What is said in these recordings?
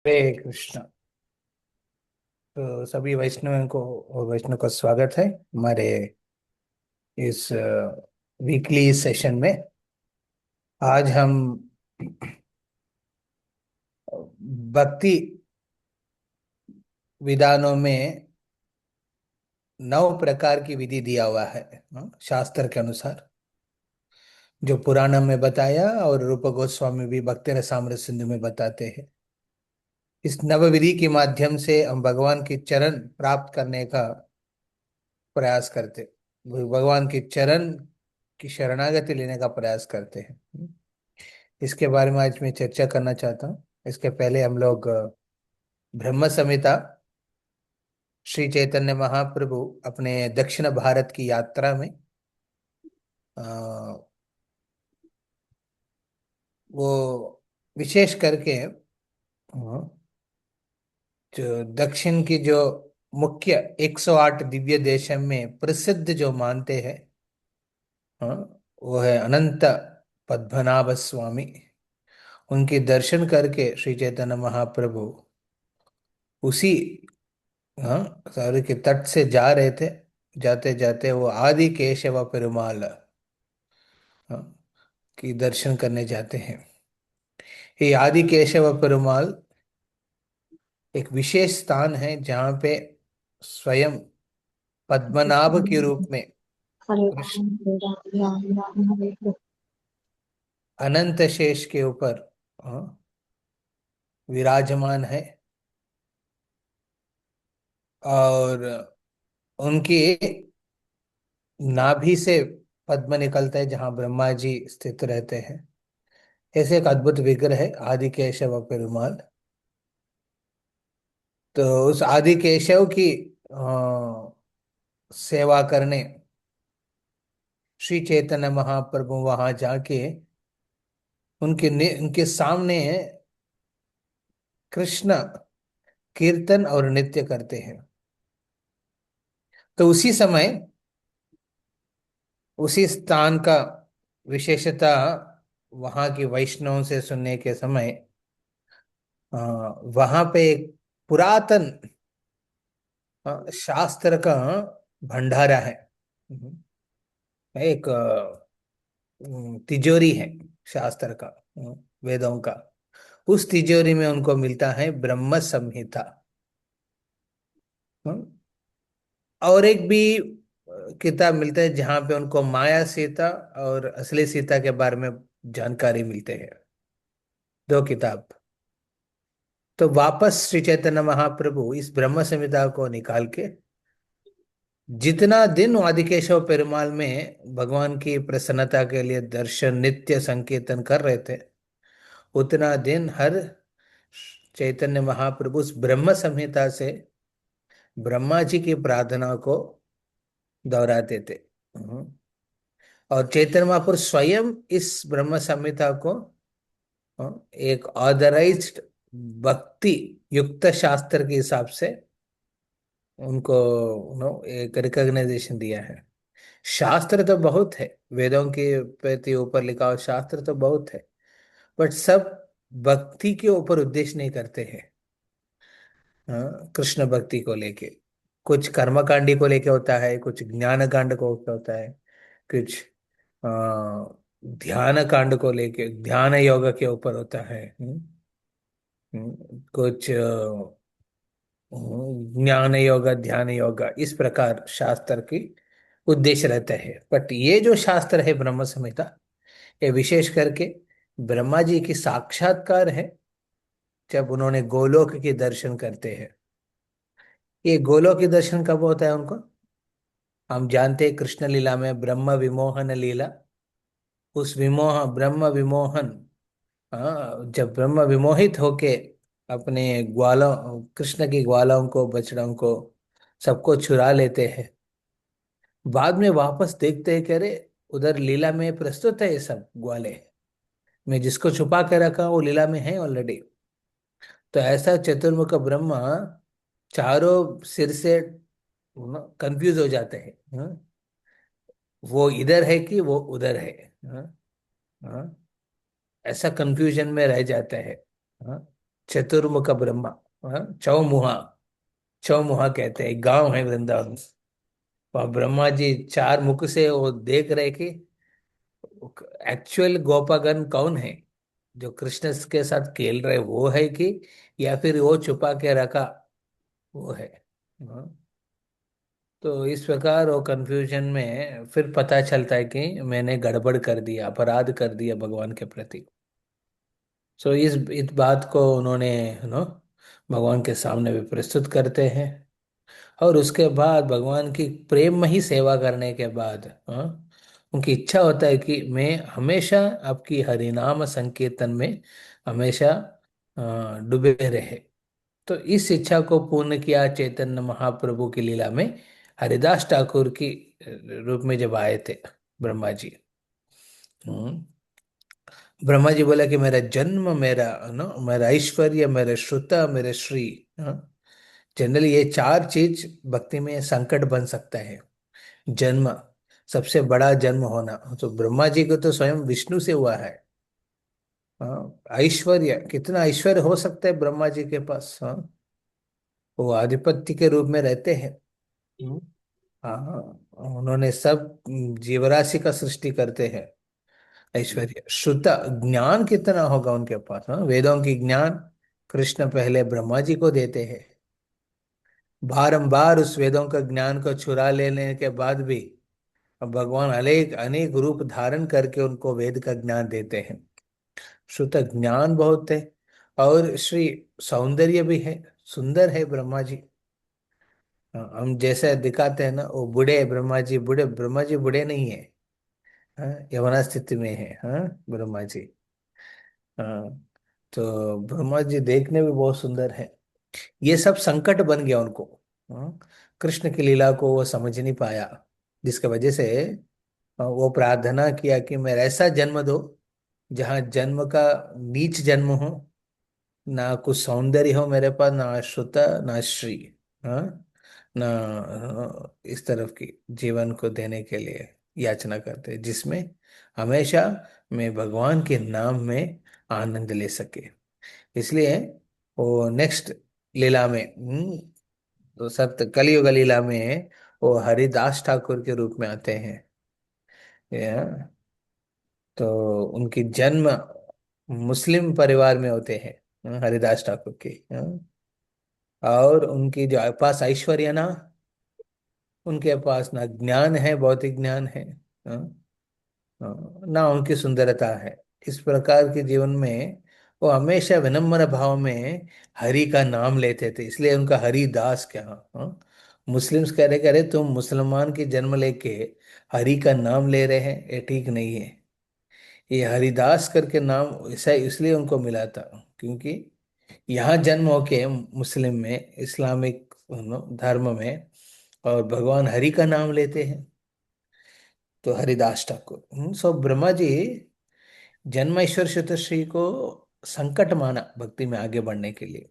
हरे कृष्ण। तो सभी वैष्णवों को और वैष्णव का स्वागत है हमारे इस वीकली सेशन में। आज हम भक्ति विधानों में 9 प्रकार की विधि दिया हुआ है, शास्त्र के अनुसार, जो पुराण में बताया और रूप गोस्वामी भी भक्ति रसामृत सिंधु में बताते हैं। इस नव विधि के माध्यम से हम भगवान के चरण प्राप्त करने का प्रयास करते, भगवान के चरण की शरणागति लेने का प्रयास करते हैं। इसके बारे में आज मैं चर्चा करना चाहता हूँ। इसके पहले हम लोग ब्रह्म संहिता, श्री चैतन्य महाप्रभु अपने दक्षिण भारत की यात्रा में अ, वो विशेष करके जो दक्षिण की जो मुख्य 108 दिव्य देशों में प्रसिद्ध जो मानते हैं, हाँ, वो है अनंत पद्मनाभ स्वामी। उनके दर्शन करके श्री चैतन्य महाप्रभु उसी, हाँ, सागर के तट से जा रहे थे। जाते जाते वो आदि केशव पेरुमाल, हाँ, की दर्शन करने जाते हैं। ये आदि केशव पेरुमाल एक विशेष स्थान है जहाँ पे स्वयं पद्मनाभ के रूप में हरे कृष्ण राम हरे राम राम राम हरे हरे। अनंत शेष के ऊपर, हाँ, विराजमान है। और उनकी नाभि से पद्म निकलता है जहाँ ब्रह्मा जी स्थित रहते हैं। ऐसे एक अद्भुत विग्रह है आदि केशव पेरुमाल। तो उस आदि केशव की सेवा करने श्री चैतन्य महाप्रभु वहां जाके उनके सामने कृष्ण कीर्तन और नृत्य करते हैं। तो उसी समय, उसी स्थान का विशेषता, वहां के वैष्णवों से सुनने के समय वहां पे एक पुरातन शास्त्र का भंडारा है। एक तिजोरी है शास्त्र का, वेदों का। उस तिजोरी में उनको मिलता है ब्रह्म संहिता। हम्म, और एक भी किताब मिलता है जहां पे उनको माया सीता और असली सीता के बारे में जानकारी मिलते हैं। 2 किताब। तो वापस श्री चैतन्य महाप्रभु इस ब्रह्म संहिता को निकाल के, जितना दिन आदिकेशव पेरुमाल में भगवान की प्रसन्नता के लिए दर्शन नित्य संकीर्तन कर रहे थे, उतना दिन हर चैतन्य महाप्रभु उस ब्रह्म संहिता से ब्रह्मा जी की प्रार्थना को दोहराते थे। और चैतन्य महाप्रभु स्वयं इस ब्रह्म संहिता को एक ऑथराइज्ड भक्ति युक्त शास्त्र के हिसाब से उनको एक रिकॉग्नाइजेशन दिया है। शास्त्र तो बहुत है, वेदों के प्रति ऊपर लिखा हुआ शास्त्र तो बहुत है, बट सब भक्ति के ऊपर उद्देश्य नहीं करते हैं। कृष्ण भक्ति को लेके कुछ कर्मकांडी को लेके होता है, कुछ ज्ञान कांड को लेके होता है, कुछ अ, ध्यान कांड को लेके ध्यान योग के ऊपर होता है। कुछ ज्ञान योग ध्यान योग, इस प्रकार शास्त्र की उद्देश्य रहता है। बट ये जो शास्त्र है ब्रह्म संहिता, ये विशेष करके ब्रह्मा जी की साक्षात्कार है जब उन्होंने गोलोक के दर्शन करते हैं। ये गोलोक के दर्शन कब होता है उनको? हम जानते हैं कृष्ण लीला में ब्रह्म विमोहन लीला। उस विमोह ब्रह्म विमोहन, हाँ, जब ब्रह्म विमोहित होके अपने ग्वालों, कृष्ण की ग्वालों को बछड़ों को सबको चुरा लेते हैं, बाद में वापस देखते हैं कि अरे उधर लीला में प्रस्तुत है ये सब ग्वाले, मैं जिसको छुपा के रखा वो लीला में है ऑलरेडी। तो ऐसा चतुर्मुख ब्रह्मा चारों सिर से कंफ्यूज हो जाते हैं, वो इधर है कि वो उधर है। हाँ, हाँ, ऐसा कंफ्यूजन में रह जाता है। हाँ, चतुर्मुख ब्रह्मा। हाँ, चौमुहा। चौमुहा कहते हैं, गांव है वृंदावन। वह ब्रह्मा जी चार मुख से वो देख रहे कि एक्चुअल गोपागण कौन है, जो कृष्ण के साथ खेल रहे वो है कि, या फिर वो छुपा के रखा वो है। हाँ, तो इस प्रकार वो कंफ्यूजन में फिर पता चलता है कि मैंने गड़बड़ कर दिया, अपराध कर दिया भगवान के प्रति। सो इस बात को उन्होंने भगवान के सामने भी प्रस्तुत करते हैं। और उसके बाद भगवान की प्रेम में ही सेवा करने के बाद, उनकी इच्छा होता है कि मैं हमेशा आपकी हरिनाम संकीर्तन में हमेशा डूबे रहे। तो इस इच्छा को पूर्ण किया चैतन्य महाप्रभु की लीला में, हरिदास ठाकुर की रूप में जब आए थे ब्रह्मा जी। हम्म, ब्रह्मा जी बोला कि मेरा जन्म, मेरा मेरा ऐश्वर्य, मेरा श्रुता, मेरा श्री। जनरली ये चार चीज भक्ति में संकट बन सकता है। जन्म, सबसे बड़ा जन्म होना, तो ब्रह्मा जी को तो स्वयं विष्णु से हुआ है। ऐश्वर्य, कितना ऐश्वर्य हो सकता है ब्रह्मा जी के पास। वो आधिपत्य के रूप में रहते हैं। हम्म, हाँ, उन्होंने सब जीवराशि का सृष्टि करते हैं। ऐश्वर्य, श्रुत, ज्ञान कितना होगा उनके पास। वेदों की ज्ञान कृष्ण पहले ब्रह्मा जी को देते हैं। बारंबार उस वेदों का ज्ञान को चुरा लेने के बाद भी अब भगवान अनेक अनेक रूप धारण करके उनको वेद का ज्ञान देते हैं। श्रुत ज्ञान बहुत है। और श्री सौंदर्य भी है, सुंदर है ब्रह्मा जी। हम जैसे दिखाते हैं ना, वो बूढ़े ब्रह्मा जी, बूढ़े ब्रह्मा जी बूढ़े नहीं है। यवना स्थिति में है ब्रह्मा जी। हाँ, तो ब्रह्मा जी देखने में बहुत सुंदर है। ये सब संकट बन गया उनको। कृष्ण की लीला को वो समझ नहीं पाया, जिसके वजह से वो प्रार्थना किया कि मेरा ऐसा जन्म दो जहाँ जन्म का नीच जन्म हो, ना कुछ सौंदर्य हो मेरे पास, ना श्रुता, ना श्री। हाँ, ना इस तरफ की जीवन को देने के लिए याचना करते हैं, जिसमें हमेशा मैं भगवान के नाम में आनंद ले सके। इसलिए वो नेक्स्ट लीला में, तो सत्य कलयुग लीला में वो हरिदास ठाकुर के रूप में आते हैं। या, तो उनकी जन्म मुस्लिम परिवार में होते हैं, हरिदास ठाकुर के। और उनकी जो पास ऐश्वर्य ना, उनके पास ना ज्ञान है, भौतिक ज्ञान है। हाँ, ना उनकी सुंदरता है। इस प्रकार के जीवन में वो हमेशा विनम्र भाव में हरि का नाम लेते थे, इसलिए उनका हरिदास क्या। मुस्लिम्स कह रहे, तुम मुसलमान की जन्म लेके हरि का नाम ले रहे हैं, ये ठीक नहीं है। ये हरिदास करके नाम ऐसा इसलिए उनको मिला था क्योंकि यहाँ जन्म होके मुस्लिम में, इस्लामिक धर्म में, और भगवान हरि का नाम लेते हैं, तो हरिदास ठाकुर। सो ब्रह्मा जी जन्मेश्वर चतुश्री को संकट माना भक्ति में आगे बढ़ने के लिए।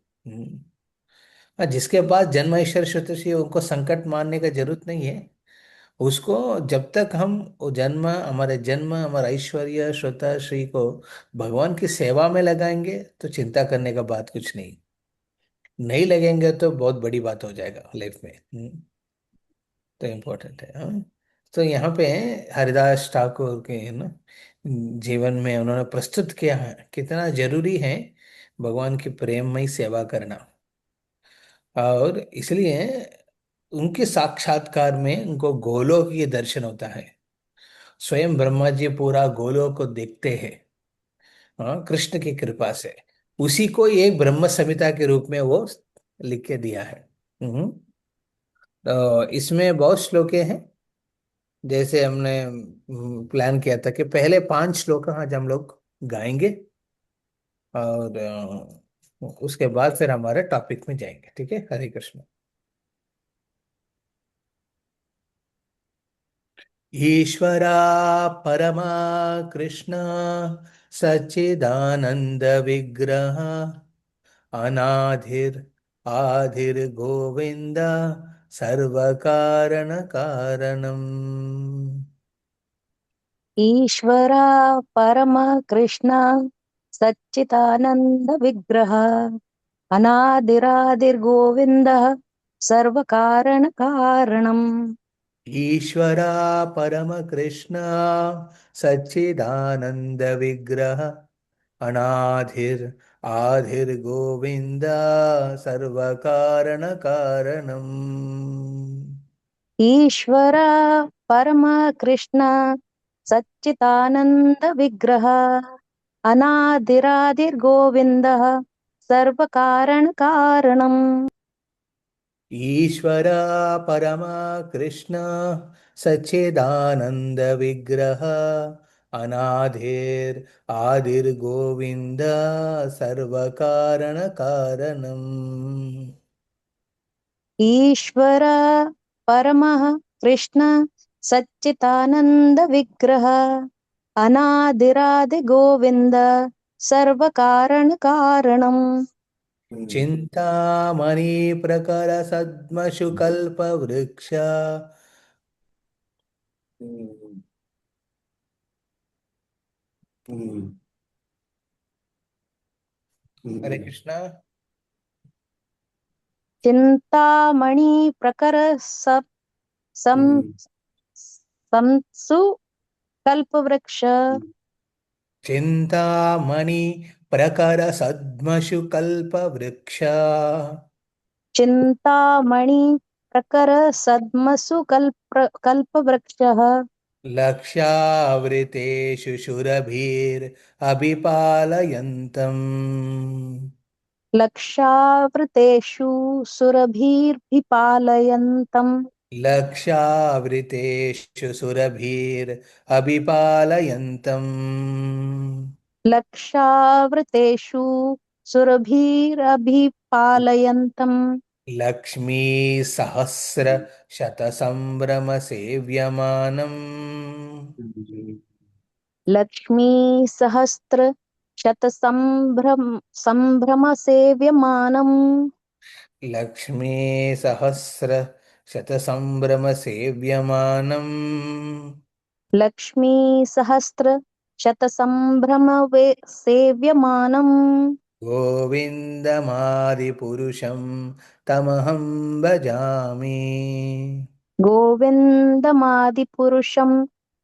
जिसके पास जन्मेश्वर चतुश्री, उनको संकट मानने का जरूरत नहीं है। उसको जब तक हम वो जन्म, हमारे जन्म, हमारा ऐश्वर्य श्रोता श्री को भगवान की सेवा में लगाएंगे तो चिंता करने का बात कुछ नहीं। नहीं लगेंगे तो बहुत बड़ी बात हो जाएगा लाइफ में। तो इम्पोर्टेंट है। तो यहाँ पे हरिदास ठाकुर के जीवन में उन्होंने प्रस्तुत किया है कितना जरूरी है भगवान की प्रेममयी सेवा करना। और इसलिए उनके साक्षात्कार में उनको गोलोक के दर्शन होता है। स्वयं ब्रह्मा जी पूरा गोलोक को देखते हैं, कृष्ण की कृपा से। उसी को एक ब्रह्म संहिता के रूप में वो लिख के दिया है। हम्म, तो इसमें बहुत श्लोक हैं। जैसे हमने प्लान किया था कि पहले 5 श्लोक आज हम लोग गाएंगे, और उसके बाद फिर हमारे टॉपिक में जाएंगे। ठीक है, हरे कृष्ण। ईश्वरा परमा कृष्ण सच्चिदानंद विग्रह अनाधिर आधिर गोविंद सर्व कारण कारणम। ईश्वरा परम कृष्ण सच्चिदानंद विग्रह अनादिरादिर्गोविन्दः सर्वकारणकारणम्। ईश्वरा परम कृष्ण सच्चिदानंद विग्रह अनाधिर आधिर गोविंद सर्व कारण कारणम। ईश्वर परम कृष्ण सच्चिदानन्द विग्रह अनादिरादिर्गोविन्दः सर्वकारणकारणम्। ईश्वर परम कृष्ण सच्चिदानंद विग्रह अनाधिर आदिर गोविंद सर्व कारण कारणम। ईश्वर परमः कृष्ण सच्चिदानन्द विग्रह अनादिरादिगोविन्द सर्वकारणकारणम्। चिंतामणि प्रकर सद्मशु कल्प वृक्ष। हरे कृष्णा। चिन्तामणि प्रकर सं संसु कल्पवृक्ष। चिंतामणि प्रकर सद्मशु कल्प वृक्ष। चिन्तामणि प्रकर सद्मसु कल्पवृक्षः। लक्ष्यावृतेषु शुरभिरभिपालयन्तम्। लक्षावृतेषु सुरभिर्भिपालयन्तम्। लक्ष्यावृतेषु सुरभिरभिपालयन्तम्। लक्षावृतेषु सुरभिरभिपालयन्तम्। लक्ष्मी सहस्र शतसंभ्रम सेव्यमानम्। लक्ष्मी सहस्र संभ्रम सेव्यमानम्। लक्ष्मी सहस्र शतसंभ्रम सेव्यमानम्। लक्ष्मी सहस्र सेव्यमानम्। गोविन्दमादिपुरुषं तमहं भजामि। गोविन्दमादिपुरुषं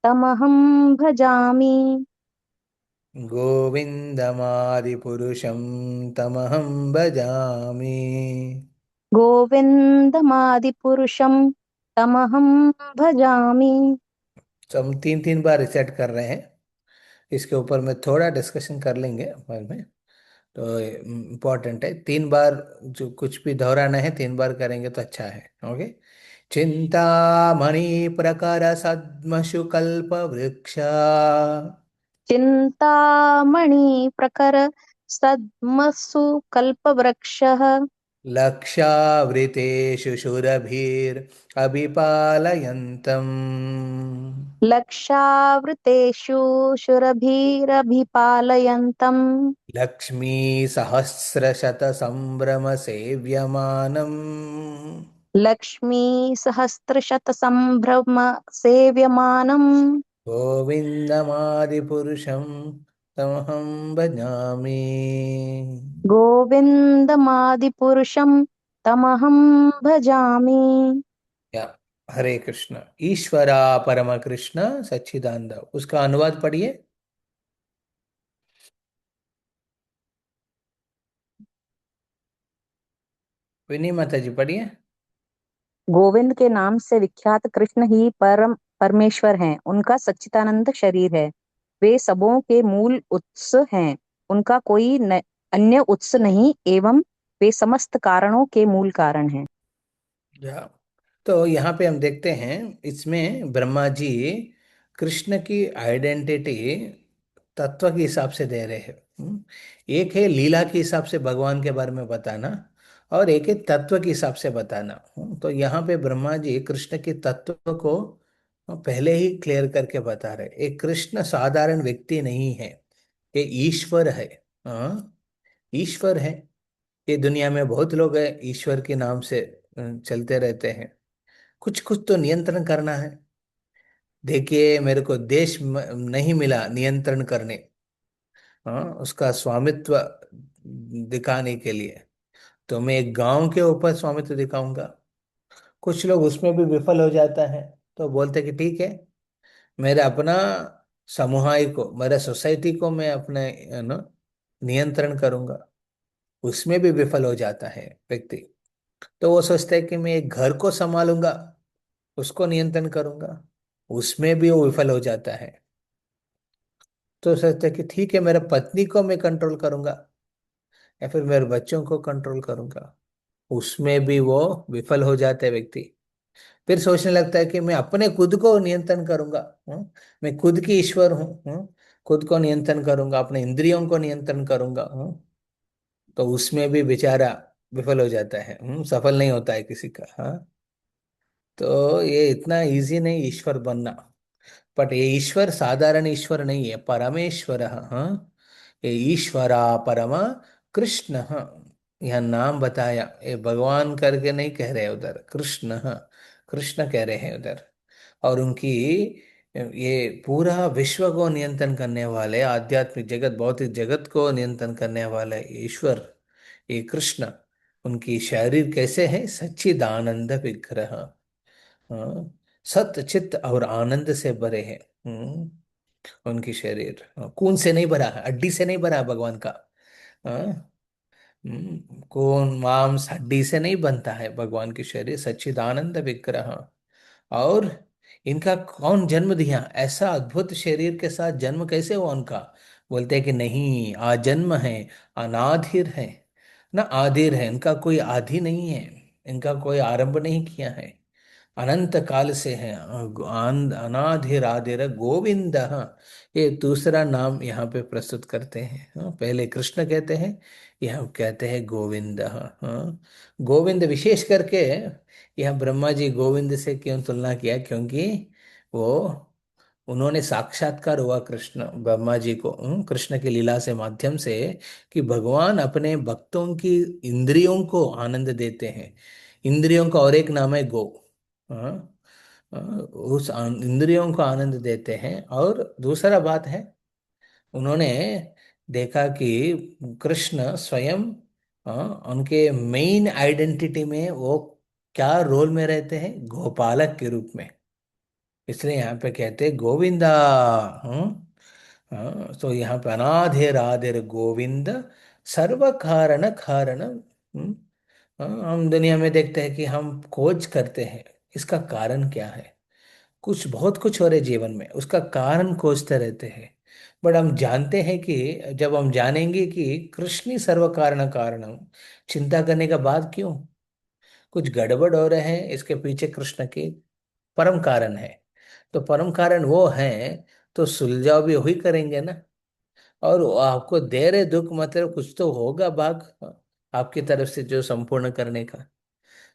तमहं भजामि। गोविन्दमादिपुरुषं तमहं भजामि। गोविन्दमादिपुरुषं तमहं भजामि। तो हम तीन तीन बार रिसेट कर रहे हैं। इसके ऊपर में थोड़ा डिस्कशन कर लेंगे बाद में। तो इम्पोर्टेंट है, तीन बार जो कुछ भी दोहराना है तीन बार करेंगे तो अच्छा है। ओके। चिंतामणि प्रकर सद्मशु कल्प वृक्ष। चिन्तामणि प्रकर सद्मसु कल्पवृक्षः। लक्षावृतेषु शुरभिरभिपालयन्तम्। लक्षावृतेषु शुरभिरभिपालयन्तम्। लक्ष्मी सहस्रशतसम्भ्रम सेव्यमानम्। लक्ष्मी सहस्रशतसम्भ्रम सेव्यमानम्। गोविन्दमादिपुरुषं तमहं भजामि। गोविन्दमादिपुरुषं तमहं भजामि। या हरे कृष्ण। ईश्वरा परम कृष्ण सच्चिदानंद, उसका अनुवाद पढ़िए। विनी माता जी पढ़िए। गोविंद के नाम से विख्यात कृष्ण ही परमेश्वर हैं। उनका सच्चिदानंद शरीर है। वे सबों के मूल उत्स हैं। उनका कोई अन्य उत्स नहीं एवं वे समस्त कारणों के मूल कारण हैं। या तो यहाँ पे हम देखते हैं, इसमें ब्रह्मा जी कृष्ण की आइडेंटिटी तत्व के हिसाब से दे रहे हैं। एक है लीला के हिसाब से भगवान के बारे में बताना, और एक है तत्व के हिसाब से बताना। तो यहाँ पे ब्रह्मा जी कृष्ण के तत्व को पहले ही क्लियर करके बता रहे। एक कृष्ण साधारण व्यक्ति नहीं है, ये ईश्वर है। हाँ, ईश्वर है। ये दुनिया में बहुत लोग हैं ईश्वर के नाम से चलते रहते हैं। कुछ कुछ तो नियंत्रण करना है। देखिए, मेरे को देश नहीं मिला नियंत्रण करने, हाँ, उसका स्वामित्व दिखाने के लिए। तो मैं एक गांव के ऊपर स्वामित्व दिखाऊंगा। कुछ लोग उसमें भी विफल हो जाता है, तो बोलते कि ठीक है, मेरे अपना समूह को, मेरा सोसाइटी को मैं अपने नियंत्रण करूंगा। उसमें भी विफल हो जाता है व्यक्ति। तो वो सोचता है कि मैं एक घर को संभालूंगा, उसको नियंत्रण करूंगा। उसमें भी वो विफल हो जाता है। तो सोचता है कि ठीक है, मेरे पत्नी को मैं कंट्रोल करूंगा, या फिर मेरे बच्चों को कंट्रोल करूंगा। उसमें भी वो विफल हो जाता है व्यक्ति। फिर सोचने लगता है कि मैं अपने खुद को नियंत्रण करूंगा। मैं खुद की ईश्वर हूँ। खुद को नियंत्रण करूंगा, अपने इंद्रियों को नियंत्रण करूंगा। तो उसमें भी बेचारा विफल हो जाता है। सफल नहीं होता है किसी का। हाँ। तो ये इतना इजी नहीं ईश्वर बनना। बट ये ईश्वर साधारण ईश्वर नहीं है, परमेश्वर। हाँ। ये ईश्वरा परम कृष्ण। हाँ। यह नाम बताया, ये भगवान करके नहीं कह रहे उधर, कृष्ण। हाँ। कृष्ण कह रहे हैं उधर। और उनकी ये पूरा विश्व को नियंत्रण करने वाले, आध्यात्मिक जगत, भौतिक जगत को नियंत्रण करने वाले ईश्वर, ये कृष्ण। उनकी शरीर कैसे है? सच्चिदानंद विग्रह। हाँ। सत्य चित्त और आनंद से भरे हैं। उनकी शरीर खून से नहीं भरा है, हड्डी से नहीं भरा है भगवान का। हाँ। खून मांस हड्डी से नहीं बनता है भगवान की शरीर, सच्चिदानंद विग्रह। और इनका कौन जन्म दिया? ऐसा अद्भुत शरीर के साथ जन्म कैसे हुआ उनका? बोलते हैं कि नहीं, आजन्म है, अनाधिर है। ना आदिर है, इनका कोई आदि नहीं है, इनका कोई आरंभ नहीं किया है, अनंत काल से है। अनाधिर आदिर गोविंद। हाँ। ये दूसरा नाम यहाँ पे प्रस्तुत करते हैं। हाँ, पहले कृष्ण कहते हैं, यहाँ कहते हैं गोविंद। हाँ। हाँ। गोविंद विशेष करके, यह ब्रह्मा जी गोविंद से क्यों तुलना किया? क्योंकि वो, उन्होंने साक्षात्कार हुआ कृष्ण ब्रह्मा जी को, कृष्ण की लीला से माध्यम से, कि भगवान अपने भक्तों की इंद्रियों को आनंद देते हैं। इंद्रियों का और एक नाम है गो। हाँ। उस इंद्रियों को आनंद देते हैं। और दूसरा बात है, उन्होंने देखा कि कृष्ण स्वयं, उनके मेन आइडेंटिटी में वो क्या रोल में रहते हैं? गोपालक के रूप में। इसलिए यहाँ पे कहते हैं गोविंदा। हम्म। हाँ, तो यहाँ पे अनाधे राधे गोविंद, सर्व कारण कारण। हम दुनिया में देखते हैं कि हम खोज करते हैं, इसका कारण क्या है? कुछ बहुत कुछ हो रहे जीवन में, उसका कारण खोजते रहते हैं। बट हम जानते हैं कि जब हम जानेंगे कि कृष्ण ही सर्व कारण कारणम, चिंता करने का बात क्यों? कुछ गड़बड़ हो रहे हैं, इसके पीछे कृष्ण के परम कारण है। तो परम कारण वो है, तो सुलझाव भी वही करेंगे ना। और वो आपको दे रहे दुख, मतलब कुछ तो होगा भाग आपकी तरफ से जो संपूर्ण करने का।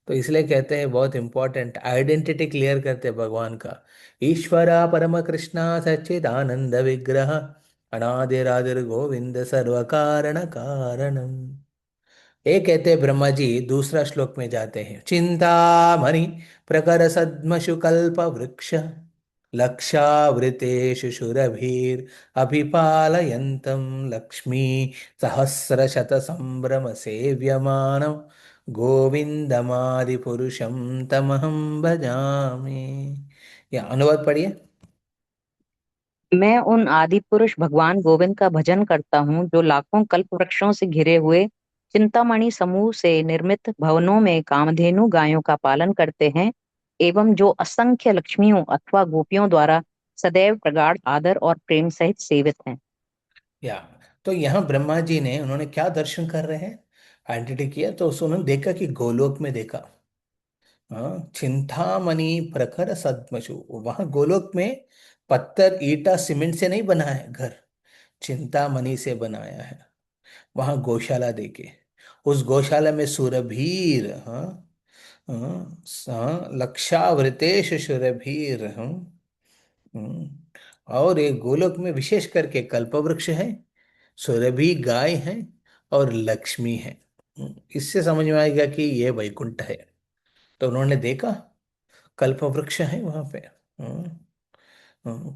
तो इसलिए कहते हैं, बहुत इंपॉर्टेंट आइडेंटिटी क्लियर करते हैं भगवान का। ईश्वरा परम कृष्णा सच्चिदानंद विग्रह, अनादिरादिर गोविंद सर्व कारण कारणम। ये कहते हैं ब्रह्मा जी, दूसरा श्लोक में जाते हैं, चिंतामणि प्रकर सद्मशु कल्प वृक्ष, लक्षावृतेषु शुरभीर अभिपालयन्तं लक्ष्मी सहस्रशत संभ्रम सेव्यमानं गोविंदमादि पुरुषं तमहं भजामि। या अनुवाद पढ़िए। मैं उन आदि पुरुष भगवान गोविंद का भजन करता हूँ, जो लाखों कल्प वृक्षों से घिरे हुए चिंतामणि समूह से निर्मित भवनों में कामधेनु गायों का पालन करते हैं, एवं जो असंख्य लक्ष्मियों अथवा गोपियों द्वारा सदैव प्रगाढ़ आदर और प्रेम सहित सेवित हैं। या तो यहाँ ब्रह्मा जी ने, उन्होंने क्या दर्शन कर रहे हैं? आइडेंटिटी किया, तो उन्होंने देखा कि गोलोक में देखा। हाँ, चिंतामणि प्रखर सद्मशु, वहां गोलोक में पत्थर ईटा सीमेंट से नहीं बना है घर, चिंतामणि से बनाया है। वहां गौशाला देखे, उस गौशाला में सुरभीर। हाँ। हाँ। लक्षावृतेश सुरभीर। हाँ। और एक गोलोक में विशेष करके कल्पवृक्ष है, सुरभि गाय है, और लक्ष्मी है। इससे समझ में आएगा कि ये वैकुंठ है। तो उन्होंने देखा, कल्प वृक्ष है वहां पे।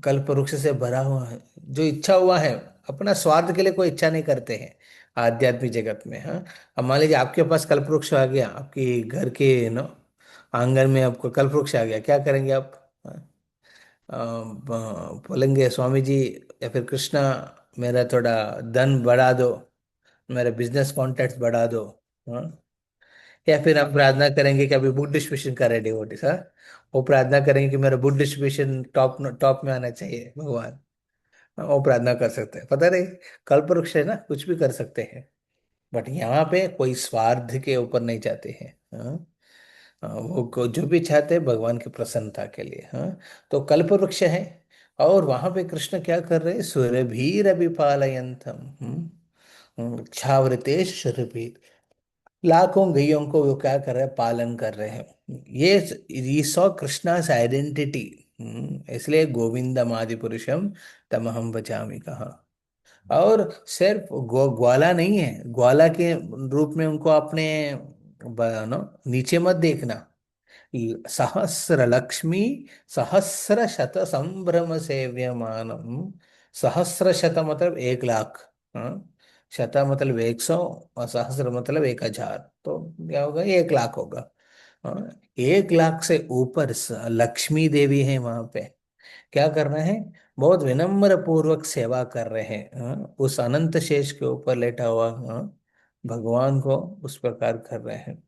कल्प वृक्ष से भरा हुआ है। जो इच्छा हुआ है, अपना स्वार्थ के लिए कोई इच्छा नहीं करते हैं, आध्यात्मिक जगत में। हाँ, अब मान लीजिए आपके पास कल्पवृक्ष आ गया, आपकी घर के आंगन में आपको कल्पवृक्ष आ गया, क्या करेंगे आप? हाँ, बोलेंगे स्वामी जी या फिर कृष्णा, मेरा थोड़ा धन बढ़ा दो, मेरे बिजनेस कॉन्टैक्ट्स बढ़ा दो। हाँ, या फिर हम प्रार्थना करेंगे कि अभी बुक डिस्ट्रीब्यूशन कर रहे डिवोटीज। हाँ, वो प्रार्थना करेंगे कि मेरा बुक डिस्ट्रीब्यूशन टॉप टॉप में आना चाहिए भगवान। हाँ, वो प्रार्थना कर सकते हैं, पता नहीं, कल्पवृक्ष है ना, कुछ भी कर सकते हैं। बट यहाँ पे कोई स्वार्थ के ऊपर नहीं जाते हैं। हाँ, वो जो भी चाहते हैं भगवान की प्रसन्नता के लिए। हाँ, तो कल्पवृक्ष है। और वहां पे कृष्ण क्या कर रहे हैं? सुरभीर अभिपालयंतम, छावरतेश सुरभीर, लाखों गैयों को वो क्या कर रहे हैं? पालन कर रहे हैं। ये सॉ कृष्णास आइडेंटिटी, इसलिए गोविंदम आदि पुरुषम तमहम भजामि कहा। और सिर्फ ग्वाला नहीं है, ग्वाला के रूप में उनको अपने नीचे मत देखना। सहस्र लक्ष्मी सहस्र शत संभ्रम सेव्यमानम। सहस्र शत मतलब 1 लाख। हाँ, शत मतलब 100, और सहस्र मतलब 1000, तो क्या होगा? 1 लाख होगा। हाँ, 1 लाख से ऊपर लक्ष्मी देवी है वहां पे। क्या कर रहे हैं? बहुत विनम्र पूर्वक सेवा कर रहे हैं। हाँ, उस अनंत शेष के ऊपर लेटा हुआ, हाँ, भगवान को उस प्रकार कर रहे हैं।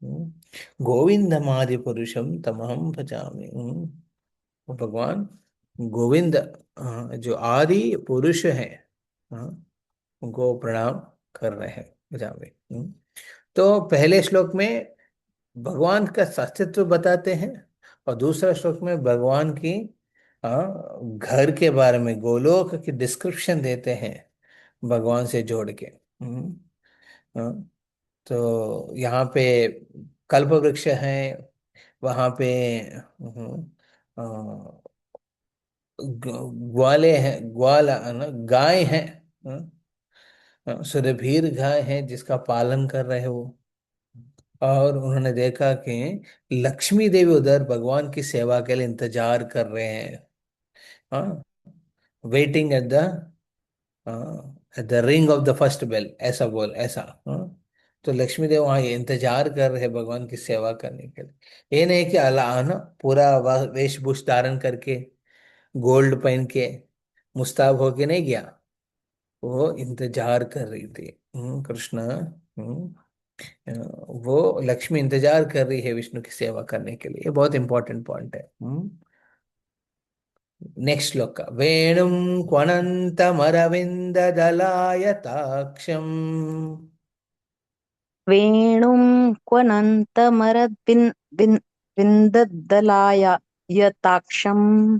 गोविंदमादि पुरुषम तमहम भजामि। वो भगवान गोविंद, हाँ, जो आदि पुरुष है, हाँ, उनको प्रणाम कर रहे हैं, भजामि। तो पहले श्लोक में भगवान का अस्तित्व बताते हैं, और दूसरा श्लोक में भगवान की घर के बारे में, गोलोक की डिस्क्रिप्शन देते हैं भगवान से जोड़ के। हाँ, तो यहाँ पे कल्प वृक्ष है, वहाँ पे ग्वाले हैं, ग्वाल गाय हैं। सुरभीर गाय है जिसका पालन कर रहे हो। और उन्होंने देखा कि लक्ष्मी देवी उधर भगवान की सेवा के लिए इंतजार कर रहे हैं। हाँ, waiting at the ring of the first bell, ऐसा बोल, ऐसा। हाँ, तो लक्ष्मी देव वहाँ ये इंतजार कर रहे हैं भगवान की सेवा करने के लिए। ये नहीं कि अला ना पूरा वेशभूष धारण करके, गोल्ड पहन के, मुस्ताब होके नहीं गया, वो इंतजार कर रही थी। कृष्ण, वो लक्ष्मी इंतजार कर रही है विष्णु की सेवा करने के लिए। ये बहुत इंपॉर्टेंट पॉइंट है। नेक्स्ट श्लोक का, वेणुं क्वणन्तमरविन्द दलायताक्षम्। वेणुं क्वनन्तमरविन् विन् विन्ददलाय यताक्षम्।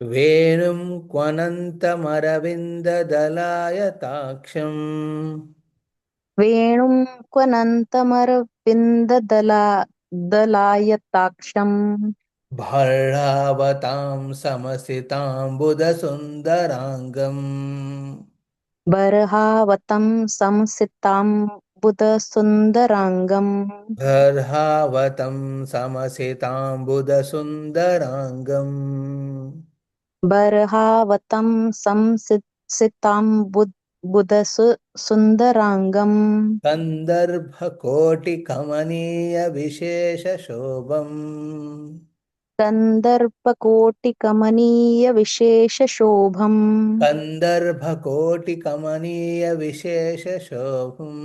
वेणुं क्वणन्तमरविन्द दलायताक्षम्। वेणुं क्वनन्तमरविन्ददला दलायताक्षम्। भर्णावतां समसिताम्बुधसुन्दराङ्गम्। बर्हावतं संसितां बुधसुन्दराङ्गम्। गर्हावतं समसिताम्बुधसुन्दराङ्गम्। बर्हावतं संसितां बुधसु सुन्दराङ्गम्। कन्दर्भकोटिकमनीयविशेषशोभम्। कन्दर्पकोटिकमनीयविशेषशोभम्। कन्दर्भकोटिकमनीयविशेषशोभम्।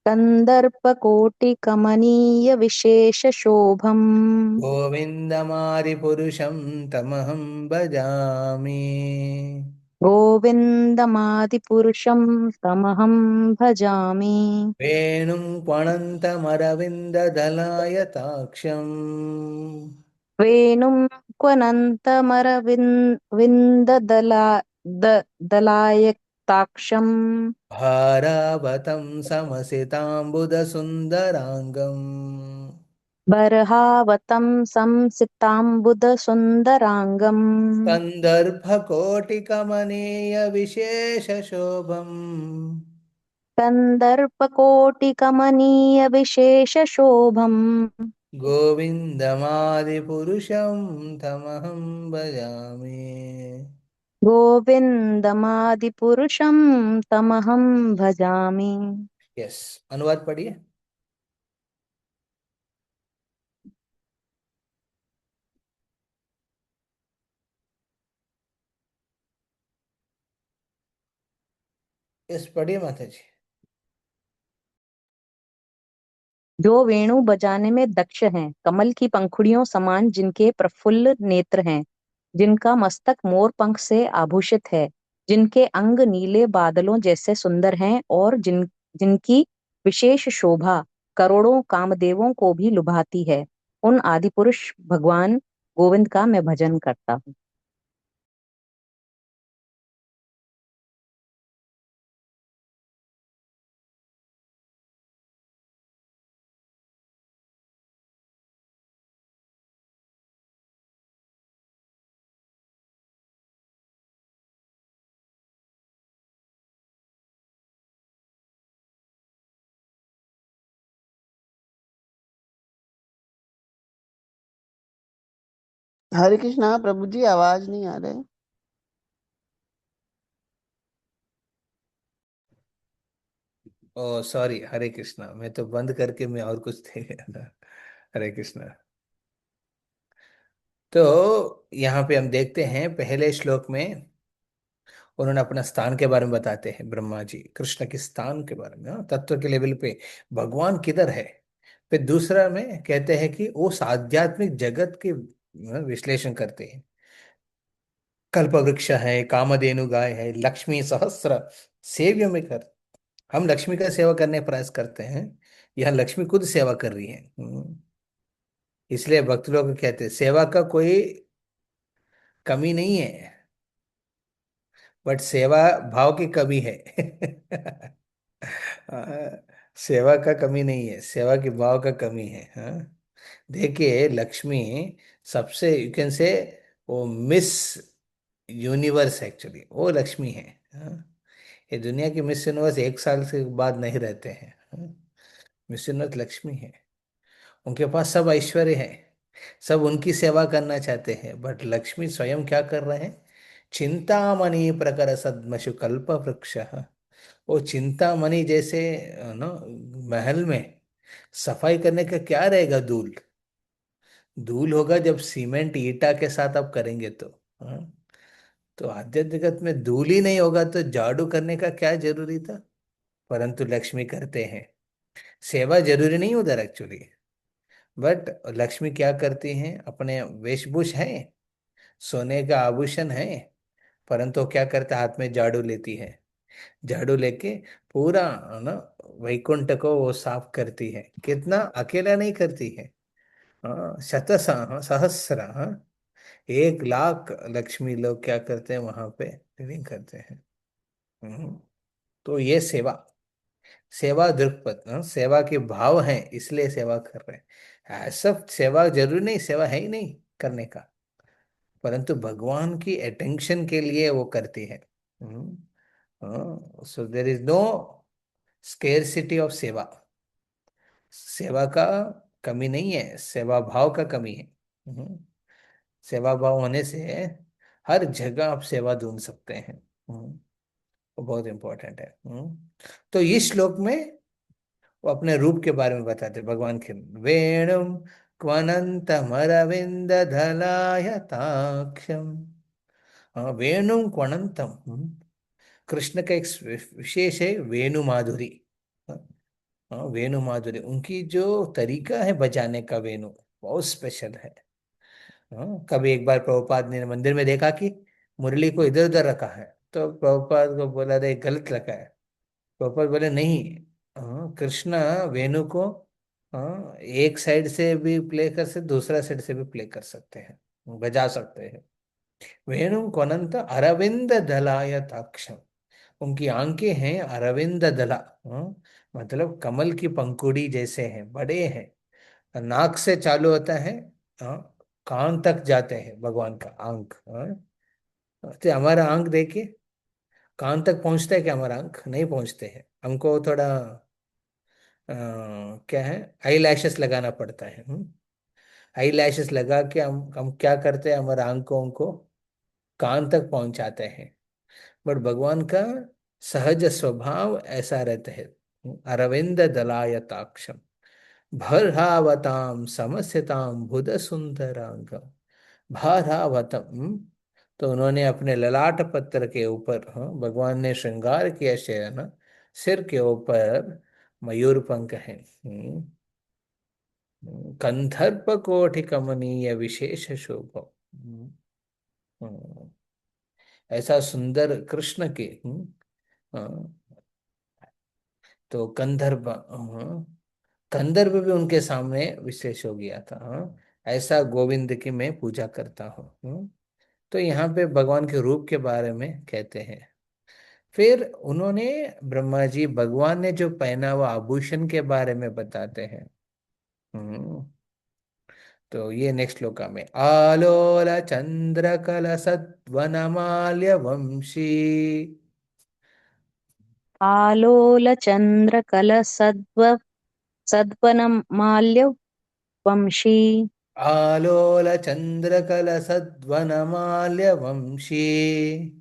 कन्दर्पकोटिकमनीयविशेषशोभम्। गोविन्दमादिपुरुषं तमहं भजामि। गोविन्दमादिपुरुषं तमहं भजामि। वेणुं पणन्तमरविन्ददलायताक्षम्। वेणुं क्वनन्तमरविन्ददला दलायताक्षम्। भारावतं समसिताम्बुधसुन्दराङ्गम्। बर्हावतं संसिताम्बुधसुन्दराङ्गम्। कन्दर्भकोटिकमनीयविशेषशोभम्। कन्दर्पकोटिकमनीयविशेषशोभम्। गोविन्दमादिपुरुषं तमहं भजामि। गोविन्दमादिपुरुषं तमहं भजामि। यस, अनुवाद पढ़िए। यस, पढ़िए माता जी। जो वेणु बजाने में दक्ष हैं, कमल की पंखुड़ियों समान जिनके प्रफुल्ल नेत्र हैं, जिनका मस्तक मोर पंख से आभूषित है, जिनके अंग नीले बादलों जैसे सुंदर हैं और जिनकी विशेष शोभा करोड़ों कामदेवों को भी लुभाती है, उन आदि पुरुष भगवान गोविंद का मैं भजन करता हूँ। हरे कृष्णा प्रभु जी, आवाज नहीं आ रहे। ओ सॉरी, हरे कृष्णा, मैं तो बंद करके मैं और कुछ थे। हरे कृष्णा। तो यहाँ पे हम देखते हैं पहले श्लोक में उन्होंने अपना स्थान के बारे में बताते हैं, ब्रह्मा जी कृष्ण के स्थान के बारे में, हाँ, तत्व के लेवल पे भगवान किधर है। फिर दूसरा में कहते हैं कि उस आध्यात्मिक जगत के विश्लेषण करते हैं। कल्प वृक्ष है, कामधेनु गाय है, लक्ष्मी सहस्त्र सेव्य में कर, हम लक्ष्मी का सेवा करने का प्रयास करते हैं, यहाँ लक्ष्मी खुद सेवा कर रही है। इसलिए भक्त लोग कहते हैं सेवा का कोई कमी नहीं है, बट सेवा भाव की कमी है। सेवा का कमी नहीं है, सेवा की भाव का कमी है। हाँ, देखिए लक्ष्मी सबसे, यू कैन से, वो मिस यूनिवर्स एक्चुअली वो लक्ष्मी है। हाँ, ये दुनिया की मिस यूनिवर्स एक साल से बाद नहीं रहते हैं। हाँ, मिस यूनिवर्स लक्ष्मी है, उनके पास सब ऐश्वर्य है, सब उनकी सेवा करना चाहते हैं, बट लक्ष्मी स्वयं क्या कर रहे हैं, चिंतामणि प्रकर सद्मशु कल्प वृक्ष, वो चिंतामणि जैसे ना महल में सफाई करने का क्या रहेगा, धूल धूल होगा जब सीमेंट ईटा के साथ आप करेंगे तो। हाँ, तो आध्यात्मिक जगत में धूल ही नहीं होगा तो झाड़ू करने का क्या जरूरी था, परंतु लक्ष्मी करते हैं। सेवा जरूरी नहीं उधर एक्चुअली, बट लक्ष्मी क्या करती हैं, अपने वेशभूष है, सोने का आभूषण है, परंतु वो क्या करते, हाथ में झाड़ू लेती है, झाड़ू लेके पूरा ना वैकुंठ को वो साफ करती है। कितना अकेला नहीं करती है, हाँ, सहस्र, हाँ, 1 लाख लक्ष्मी लोग क्या करते हैं वहां पे लिविंग करते हैं। हम्म, तो ये सेवा, सेवा दृक्पथ, हाँ, सेवा के भाव है इसलिए सेवा कर रहे हैं। ऐसा सेवा जरूरी नहीं, सेवा है ही नहीं करने का, परंतु भगवान की अटेंशन के लिए वो करती है। So there is no scarcity of seva, सेवा का कमी नहीं है, सेवा भाव का कमी है। हम्म, सेवा भाव होने से हर जगह आप सेवा ढूंढ सकते हैं। वो बहुत इंपॉर्टेंट है। तो इस श्लोक में वो अपने रूप के बारे में बताते हैं, भगवान के वेणुम क्वनंतमरविंद धलायताक्षम। हाँ, वेणुम क्वनंतम, कृष्ण का एक विशेष है वेणु माधुरी। हाँ, हाँ, वेणु माधुरी, उनकी जो तरीका है बजाने का वेणु बहुत स्पेशल है। हाँ, कभी एक बार प्रभुपाद ने मंदिर में देखा कि मुरली को इधर उधर रखा है, तो प्रभुपाद को बोला रे गलत रखा है। प्रभुपाद बोले नहीं, हाँ, कृष्ण वेणु को, हाँ, एक साइड से भी प्ले कर सकते, दूसरा साइड से भी प्ले कर सकते हैं, बजा सकते हैं। वेणु कोनंत अरविंद दलायताक्षम, उनकी आंखें हैं अरविंद दला, हाँ, मतलब कमल की पंखुड़ी जैसे हैं, बड़े हैं। नाक से चालू होता है, हाँ, कान तक जाते हैं भगवान का आंख। हाँ, तो हमारा आंख देखिए, कान तक पहुंचता है क्या, हमारा आंख नहीं पहुंचते हैं, हमको थोड़ा क्या है, आई लैशेस लगाना पड़ता है। आई लैशेस लगा के हम क्या करते हैं, हमारे आंखों को कान तक पहुंचाते हैं। बट भगवान का सहज स्वभाव ऐसा रहता है। अरविंद दलायताक्षम भर्हावताम समस्यताम बुध सुंदरांगम। भारावतम, तो उन्होंने अपने ललाट पत्र के ऊपर, भगवान ने श्रृंगार किया शयन, सिर के ऊपर मयूर पंख है। कंधर्प कोटि कमनीय विशेष शोभ। हम्म, ऐसा सुंदर कृष्ण के, हाँ, तो कंधर्प, कंदर्प भी उनके सामने विशेष हो गया था। हाँ, ऐसा गोविंद की मैं पूजा करता हूँ। तो यहाँ पे भगवान के रूप के बारे में कहते हैं। फिर उन्होंने, ब्रह्मा जी भगवान ने जो पहना हुआ आभूषण के बारे में बताते हैं। हम्म, तो ये नेक्स्ट श्लोका में, आलोल चंद्र कलशत वनमाल्य वंशी। आलोलचन्द्रकलसद्व सद्वनमाल्यवंशी। आलोल चंद्र कलशत वनमाल्य वंशी।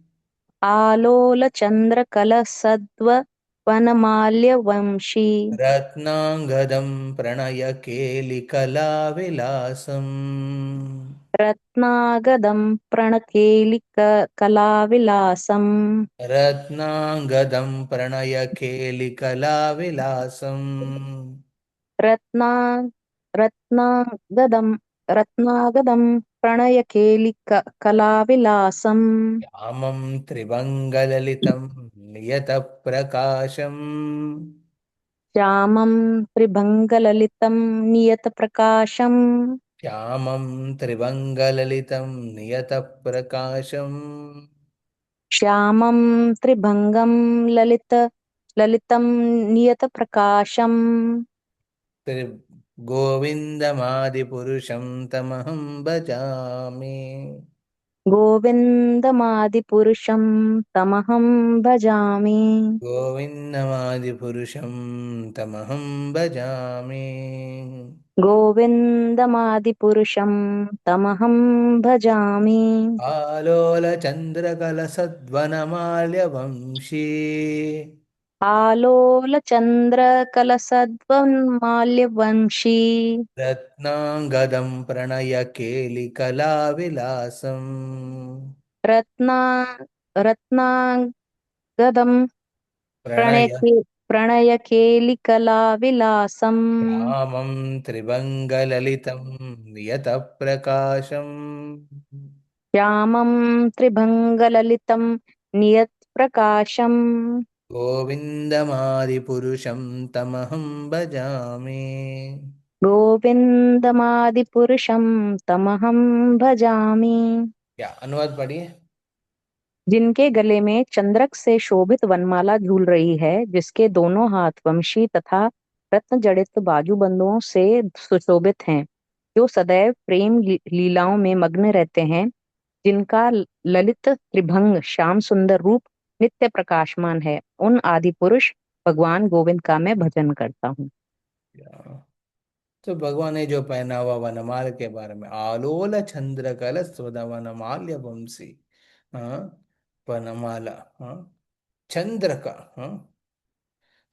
आलोलचन्द्रकलसद्वनमाल्यवंशी। रत्नांगदं प्रणय केलिकलाविलासम्। रत्नागदं प्रणकेलिककलाविलासम्। रत्नांगदं प्रणय केलिकलाविलासम्। रत्ना रत्नागदं रत्नागदं प्रणयकेलिककलाविलासम्। श्यामं त्रिभङ्गललितं नियतप्रकाशम्। श्यामं त्रिभङ्गललितं नियतप्रकाशम्। श्यामं त्रिभङ्गललितं नियतप्रकाशम्। श्यामं त्रिभङ्गं ललितं नियतप्रकाशम्। गोविन्दमादिपुरुषं तमहं भजामि। गोविन्दमादिपुरुषं तमहं भजामि। गोविन्दमादिपुरुषं तमहं भजामि। गोविन्दमादिपुरुषं तमहं भजामि। आलोलचन्द्रकलसद्वनमाल्यवंशी। आलोलचन्द्रकलसद्वन्माल्यवंशी। रत्नांगदं प्रणय केलिकलाविलासम्। रत्ना रत्नागदं प्रणय प्रणयकेलिकलाविलासम्। श्यामं त्रिभङ्गललितं नियतप्रकाशम्। श्यामं त्रिभङ्गललितं नियतप्रकाशम्। गोविन्दमादिपुरुषं तमहं भजामि। गोविन्दमादिपुरुषं तमहं भजामि। क्या अनुवाद पढ़िए। जिनके गले में चंद्रक से शोभित वनमाला झूल रही है, जिसके दोनों हाथ वंशी तथा रत्न जड़ित बाजूबंदों से सुशोभित हैं, जो सदैव प्रेम लीलाओं में मग्न रहते हैं, जिनका ललित त्रिभंग श्याम सुंदर रूप नित्य प्रकाशमान है, उन आदि पुरुष भगवान गोविंद का मैं भजन करता हूँ। तो भगवान ने जो पहना हुआ वनमाल के बारे में, आलोल चंद्र कलश वनमाल्य वंशी। हाँ, वनमाला, हाँ, चंद्र का, हाँ,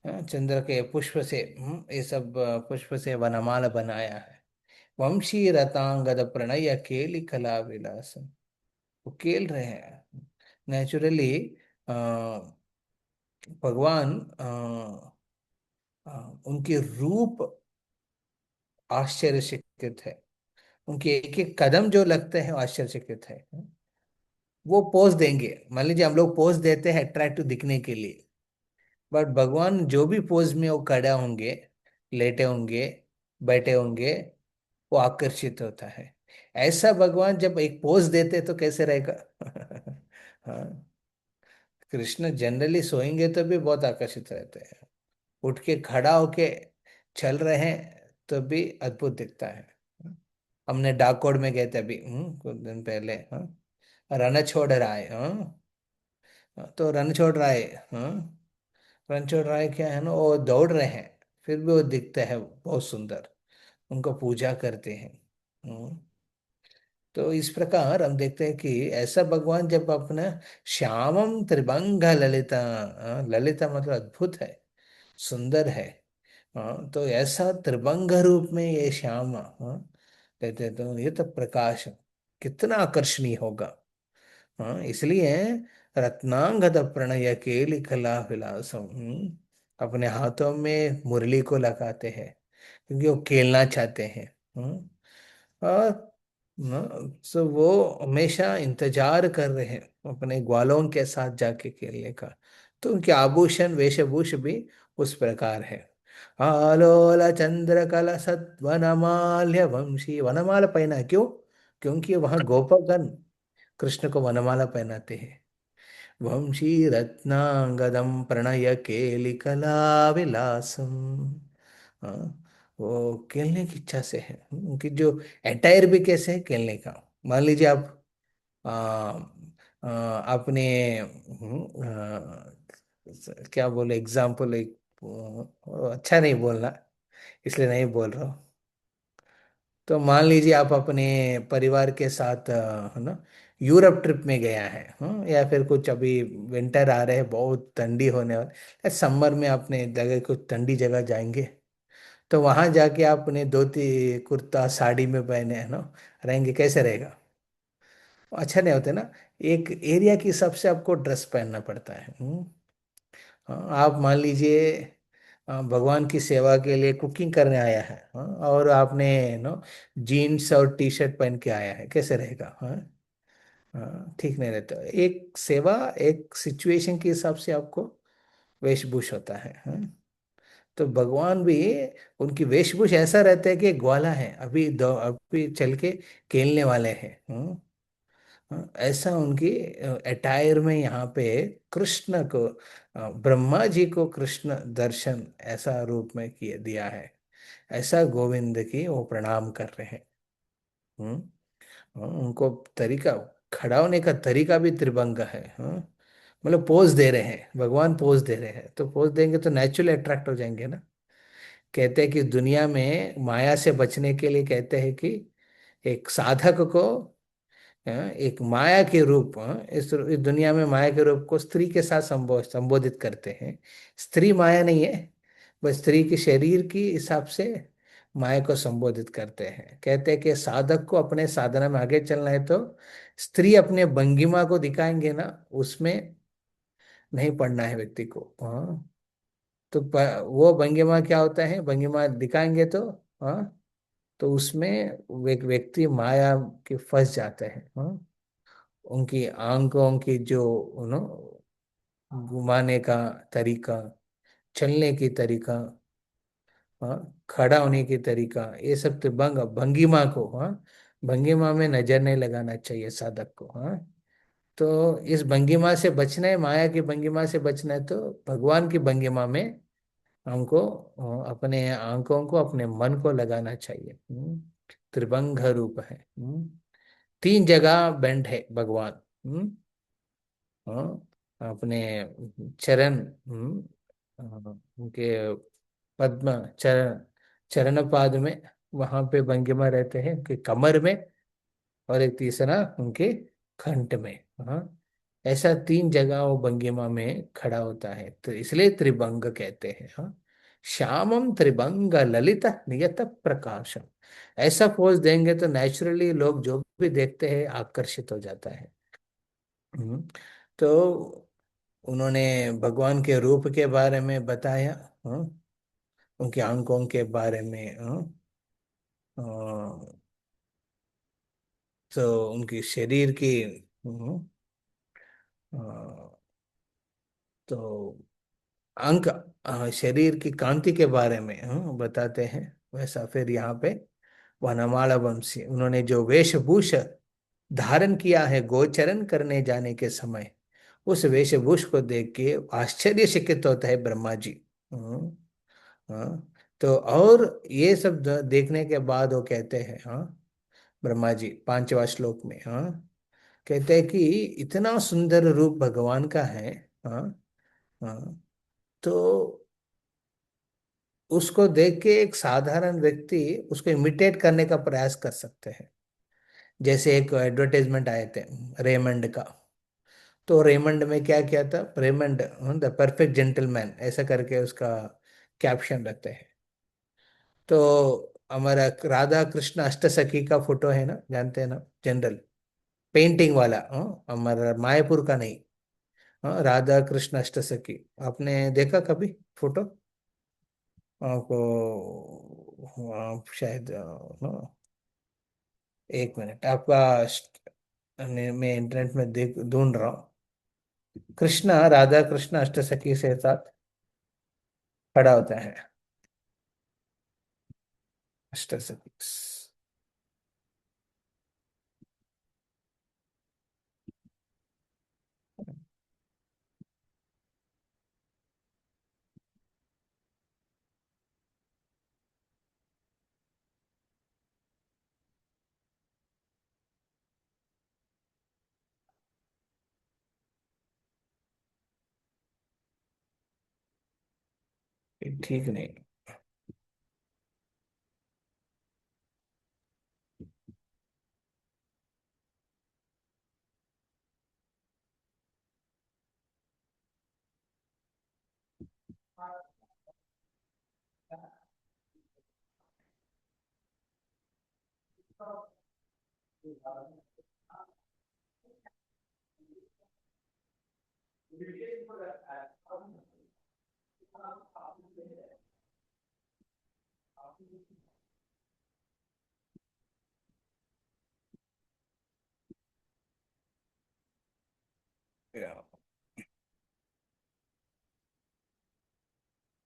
हाँ, चंद्र के पुष्प से, ये सब पुष्प से वनमाला बनाया है। वंशी रतांगद प्रणय केली कला विलास, वो खेल रहे हैं नेचुरली। भगवान, उनके रूप आश्चर्यचकित है। उनके एक एक कदम जो लगते हैं वो आश्चर्यचकित है। वो पोज देंगे, मान लीजिए हम लोग पोज देते हैं अट्रैक्टिव दिखने के लिए, बट भगवान जो भी पोज में वो खड़े होंगे, लेटे होंगे, बैठे होंगे, वो आकर्षित होता है। ऐसा भगवान जब एक पोज देते तो कैसे रहेगा? हाँ, कृष्ण जनरली सोएंगे तो भी बहुत आकर्षित रहते हैं, उठ के खड़ा होके चल रहे हैं तो भी अद्भुत दिखता है। हमने डाकोड में गए थे अभी, कुछ दिन पहले। हाँ, रन छोड़ रहा है। हाँ, तो रन छोड़ रहा है। हाँ, रन छोड़ रहा है क्या है ना, वो दौड़ रहे हैं, फिर भी वो दिखता है बहुत सुंदर। उनको पूजा करते हैं। हम्म, तो इस प्रकार हम देखते हैं कि ऐसा भगवान जब अपना श्यामम त्रिभंग ललिता, ललिता मतलब अद्भुत है, सुंदर है, तो ऐसा त्रिभंग रूप में ये श्याम, कहते हैं, तो ये तो प्रकाश कितना आकर्षणीय होगा। इसलिए रत्नांगद प्रणय केली कला विलासम, अपने हाथों में मुरली को लगाते हैं क्योंकि वो खेलना चाहते हैं। और सो वो हमेशा इंतजार कर रहे हैं अपने ग्वालों के साथ जाके खेलने का। तो उनके आभूषण वेशभूष भी उस प्रकार है। आलोल चंद्र कलशत वनमाल्य वंशी, वनमाला पहना है, क्यों? क्योंकि वहां गोपगण कृष्ण को वनमाला पहनाते हैं। वंशी रत्नांगदम प्रणय केलिकला विलासम, हाँ, वो खेलने की इच्छा से है। उनकी जो अटायर भी कैसे है खेलने का। मान लीजिए आप आ, आपने क्या बोले, एग्जाम्पल एक, अच्छा नहीं बोलना इसलिए नहीं बोल रहा हूँ। तो मान लीजिए आप अपने परिवार के साथ है ना यूरोप ट्रिप में गया है, या फिर कुछ अभी विंटर आ रहे हैं, बहुत ठंडी होने वाली, समर में अपने जगह कुछ ठंडी जगह जाएंगे, तो वहां जाके आप अपने धोती कुर्ता साड़ी में पहने है ना रहेंगे, कैसे रहेगा? अच्छा नहीं होते ना। एक एरिया के हिसाब से आपको ड्रेस पहनना पड़ता है। हाँ, आप मान लीजिए भगवान की सेवा के लिए कुकिंग करने आया है, और आपने नो जीन्स और टी शर्ट पहन के आया है, कैसे रहेगा? हाँ, हाँ, ठीक नहीं रहता। एक सेवा, एक सिचुएशन के हिसाब से आपको वेशभूष होता है। हाँ? तो भगवान भी उनकी वेशभूष ऐसा रहता है कि ग्वाला है, अभी चल के खेलने वाले हैं। ऐसा उनकी अटायर में यहाँ पे कृष्ण को, ब्रह्मा जी को कृष्ण दर्शन ऐसा रूप में किए दिया है। ऐसा गोविंद की वो प्रणाम कर रहे हैं। हम्म उनको तरीका, खड़ा होने का तरीका भी त्रिभंग है। मतलब पोज दे रहे हैं, भगवान पोज दे रहे हैं, तो पोज देंगे तो नेचुरली अट्रैक्ट हो जाएंगे ना। कहते हैं कि दुनिया में माया से बचने के लिए कहते हैं कि एक साधक को, एक माया के रूप, इस दुनिया में माया के रूप को स्त्री के साथ संबोधित करते हैं। स्त्री माया नहीं है, बस स्त्री के शरीर की हिसाब से माया को संबोधित करते हैं। कहते हैं कि साधक को अपने साधना में आगे चलना है तो स्त्री अपने भंगिमा को दिखाएंगे ना, उसमें नहीं पड़ना है व्यक्ति को। तो वो भंगिमा क्या होता है, भंगिमा दिखाएंगे तो, तो उसमें एक व्यक्ति माया के फंस जाते हैं। उनकी आंखों की जो नो घुमाने का तरीका, चलने की तरीका, खड़ा होने की तरीका, ये सब तो भंगिमा को, भंगिमा में नजर नहीं लगाना चाहिए साधक को। तो इस भंगिमा से बचना है, माया की भंगिमा से बचना है, तो भगवान की भंगिमा में हमको अपने आंखों को, अपने मन को लगाना चाहिए। त्रिभंग रूप है। तीन जगह बेंड है भगवान। अपने चरण, उनके पद्म चरण, चरण पाद में, वहां पे भंगिमा रहते हैं उनके कमर में, और एक तीसरा उनके कंठ में। हाँ, ऐसा तीन जगह वो भंगिमा में खड़ा होता है, तो इसलिए त्रिभंग कहते हैं। हाँ, श्यामम त्रिभंग ललित नियत प्रकाशम, ऐसा पोज देंगे तो नेचुरली लोग जो भी देखते हैं आकर्षित हो जाता है। हम्म, तो उन्होंने भगवान के रूप के बारे में बताया, हाँ, उनकी आंखों के बारे में, अ, तो उनकी शरीर की, अ, तो अंक, शरीर की कांति के बारे में बताते हैं। वैसा फिर यहाँ पे वनमाला वंशी, उन्होंने जो वेशभूष धारण किया है गोचरण करने जाने के समय, उस वेशभूष को देख के आश्चर्यचकित होता है ब्रह्मा जी। हम्म, हाँ, तो और ये सब देखने के बाद वो कहते हैं, ब्रह्मा जी पांचवा श्लोक में, कहते हैं कि इतना सुंदर रूप भगवान का है। हाँ, हाँ, तो उसको देख के एक साधारण व्यक्ति उसको इमिटेट करने का प्रयास कर सकते हैं। जैसे एक एडवर्टाइजमेंट आए थे रेमंड का। तो रेमंड में क्या किया था, रेमंड द परफेक्ट जेंटलमैन ऐसा करके उसका कैप्शन रखते हैं। तो हमारा राधा कृष्ण अष्टसखी का फोटो है ना, जानते हैं ना, जनरल पेंटिंग वाला, हमारा मायापुर का नहीं। हाँ, राधा कृष्ण अष्टसखी आपने देखा कभी फोटो? आपको आप शायद हाँ, एक मिनट आपका मैं इंटरनेट में देख ढूंढ रहा हूँ। कृष्णा राधा कृष्ण अष्टसखी से साथ खड़ा होता है, अष्टसखी। ठीक नहीं।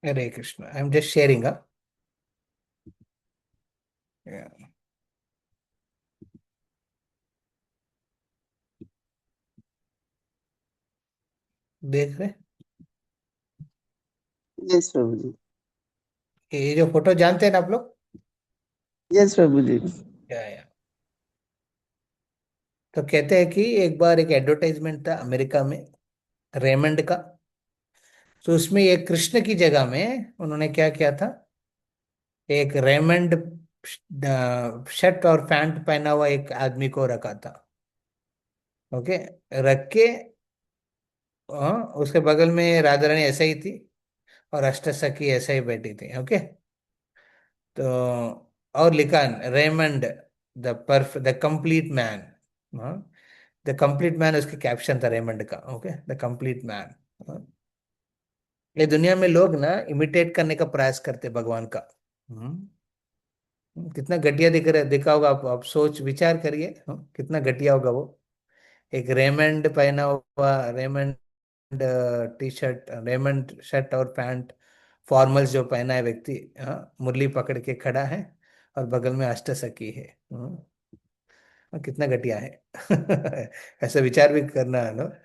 Hare Krishna, I am just sharing. देख रहे, यस प्रभु जी। ये जो फोटो जानते हैं ना आप लोग? यस प्रभु जी। या तो कहते हैं कि एक बार एक एडवर्टाइजमेंट था अमेरिका में, रेमंड का। तो उसमें एक कृष्ण की जगह में उन्होंने क्या किया था, एक रेमंड शर्ट और पैंट पहना हुआ एक आदमी को रखा था। ओके, रख के उसके बगल में राधा रानी ऐसे ही थी और अष्टसखी ऐसे ही बैठी थी। ओके, तो और लिखा Raymond the perf the complete man. The complete man उसके कैप्शन था रेमंड का। Okay, the complete man. ये दुनिया में लोग ना इमिटेट करने का प्रयास करते भगवान का। हम्म, कितना घटिया दिखा होगा, आप सोच विचार करिए। कितना घटिया होगा वो। एक रेमंड पहना हुआ, Raymond T shirt, Raymond shirt और पैंट, फॉर्मल्स जो पहना है व्यक्ति, मुरली पकड़ के खड़ा है और बगल में अष्टसखी है। कितना घटिया है। ऐसा विचार भी करना है ना।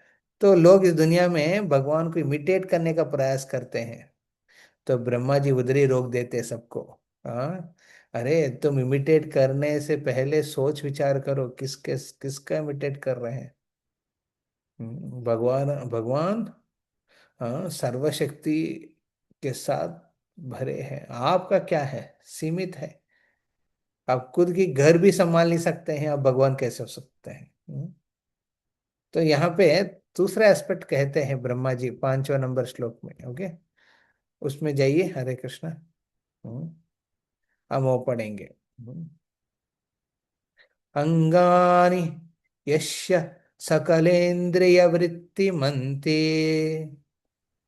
तो लोग इस दुनिया में भगवान को इमिटेट करने का प्रयास करते हैं। तो ब्रह्मा जी उधर ही रोक देते सबको। हाँ, अरे तुम इमिटेट करने से पहले सोच विचार करो, किसका इमिटेट कर रहे हैं। भगवान भगवान सर्वशक्ति के साथ भरे हैं। आपका क्या है, सीमित है। आप खुद की घर भी संभाल नहीं सकते हैं, आप भगवान कैसे हो सकते हैं? तो यहाँ पे दूसरा एस्पेक्ट कहते हैं ब्रह्मा जी 5वां नंबर श्लोक में। ओके, उसमें जाइए, हरे कृष्णा। हम्म, हम वो पढ़ेंगे। अंगानि यस्य सकलेन्द्रियवृत्तिमन्ते।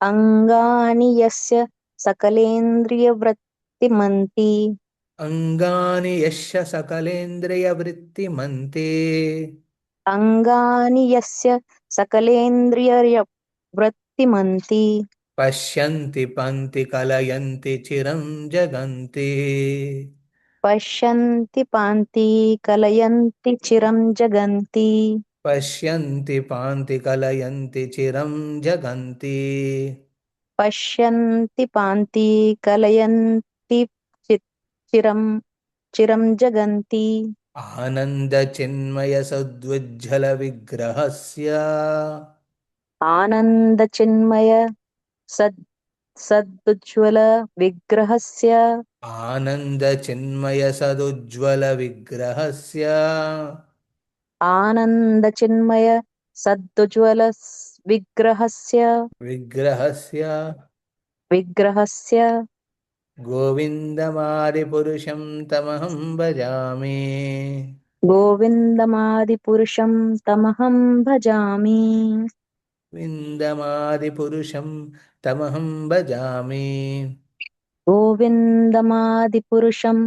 अंगानि यस्य सकलेन्द्रियवृत्तिमन्ति। अंगानि यस्य सकलेन्द्रियवृत्तिमन्ते अंगानि यस्य सकलेन्द्रियवृत्तिमन्ति। पश्यन्ति पन्ति कलयन्ति चिरं जगन्ति। पश्यन्ति पान्ति कलयन्ति चिरं जगन्ति। पश्यन्ति पान्ति कलयन्ति चिरं जगन्ति। पश्यन्ति पान्ति कलयन्ति चि- चिरं चिरं जगन्ति। आनंद चिन्मय सद्वज्जल विग्रहस्य। आनन्दचिन्मय सद् सदुज्ज्वल विग्रहस्य। आनंद चिन्मय सदुज्ज्वल विग्रहस्य आनन्दचिन्मय सद्ज्वल विग्रहस्य विग्रहस्य विग्रहस्य गोविन्दमादिपुरुषं तमहं भजामि। गोविन्दमादिपुरुषं तमहं भजामि। विन्दमादिपुरुषं तमहं भजामि। गोविन्दमादिपुरुषं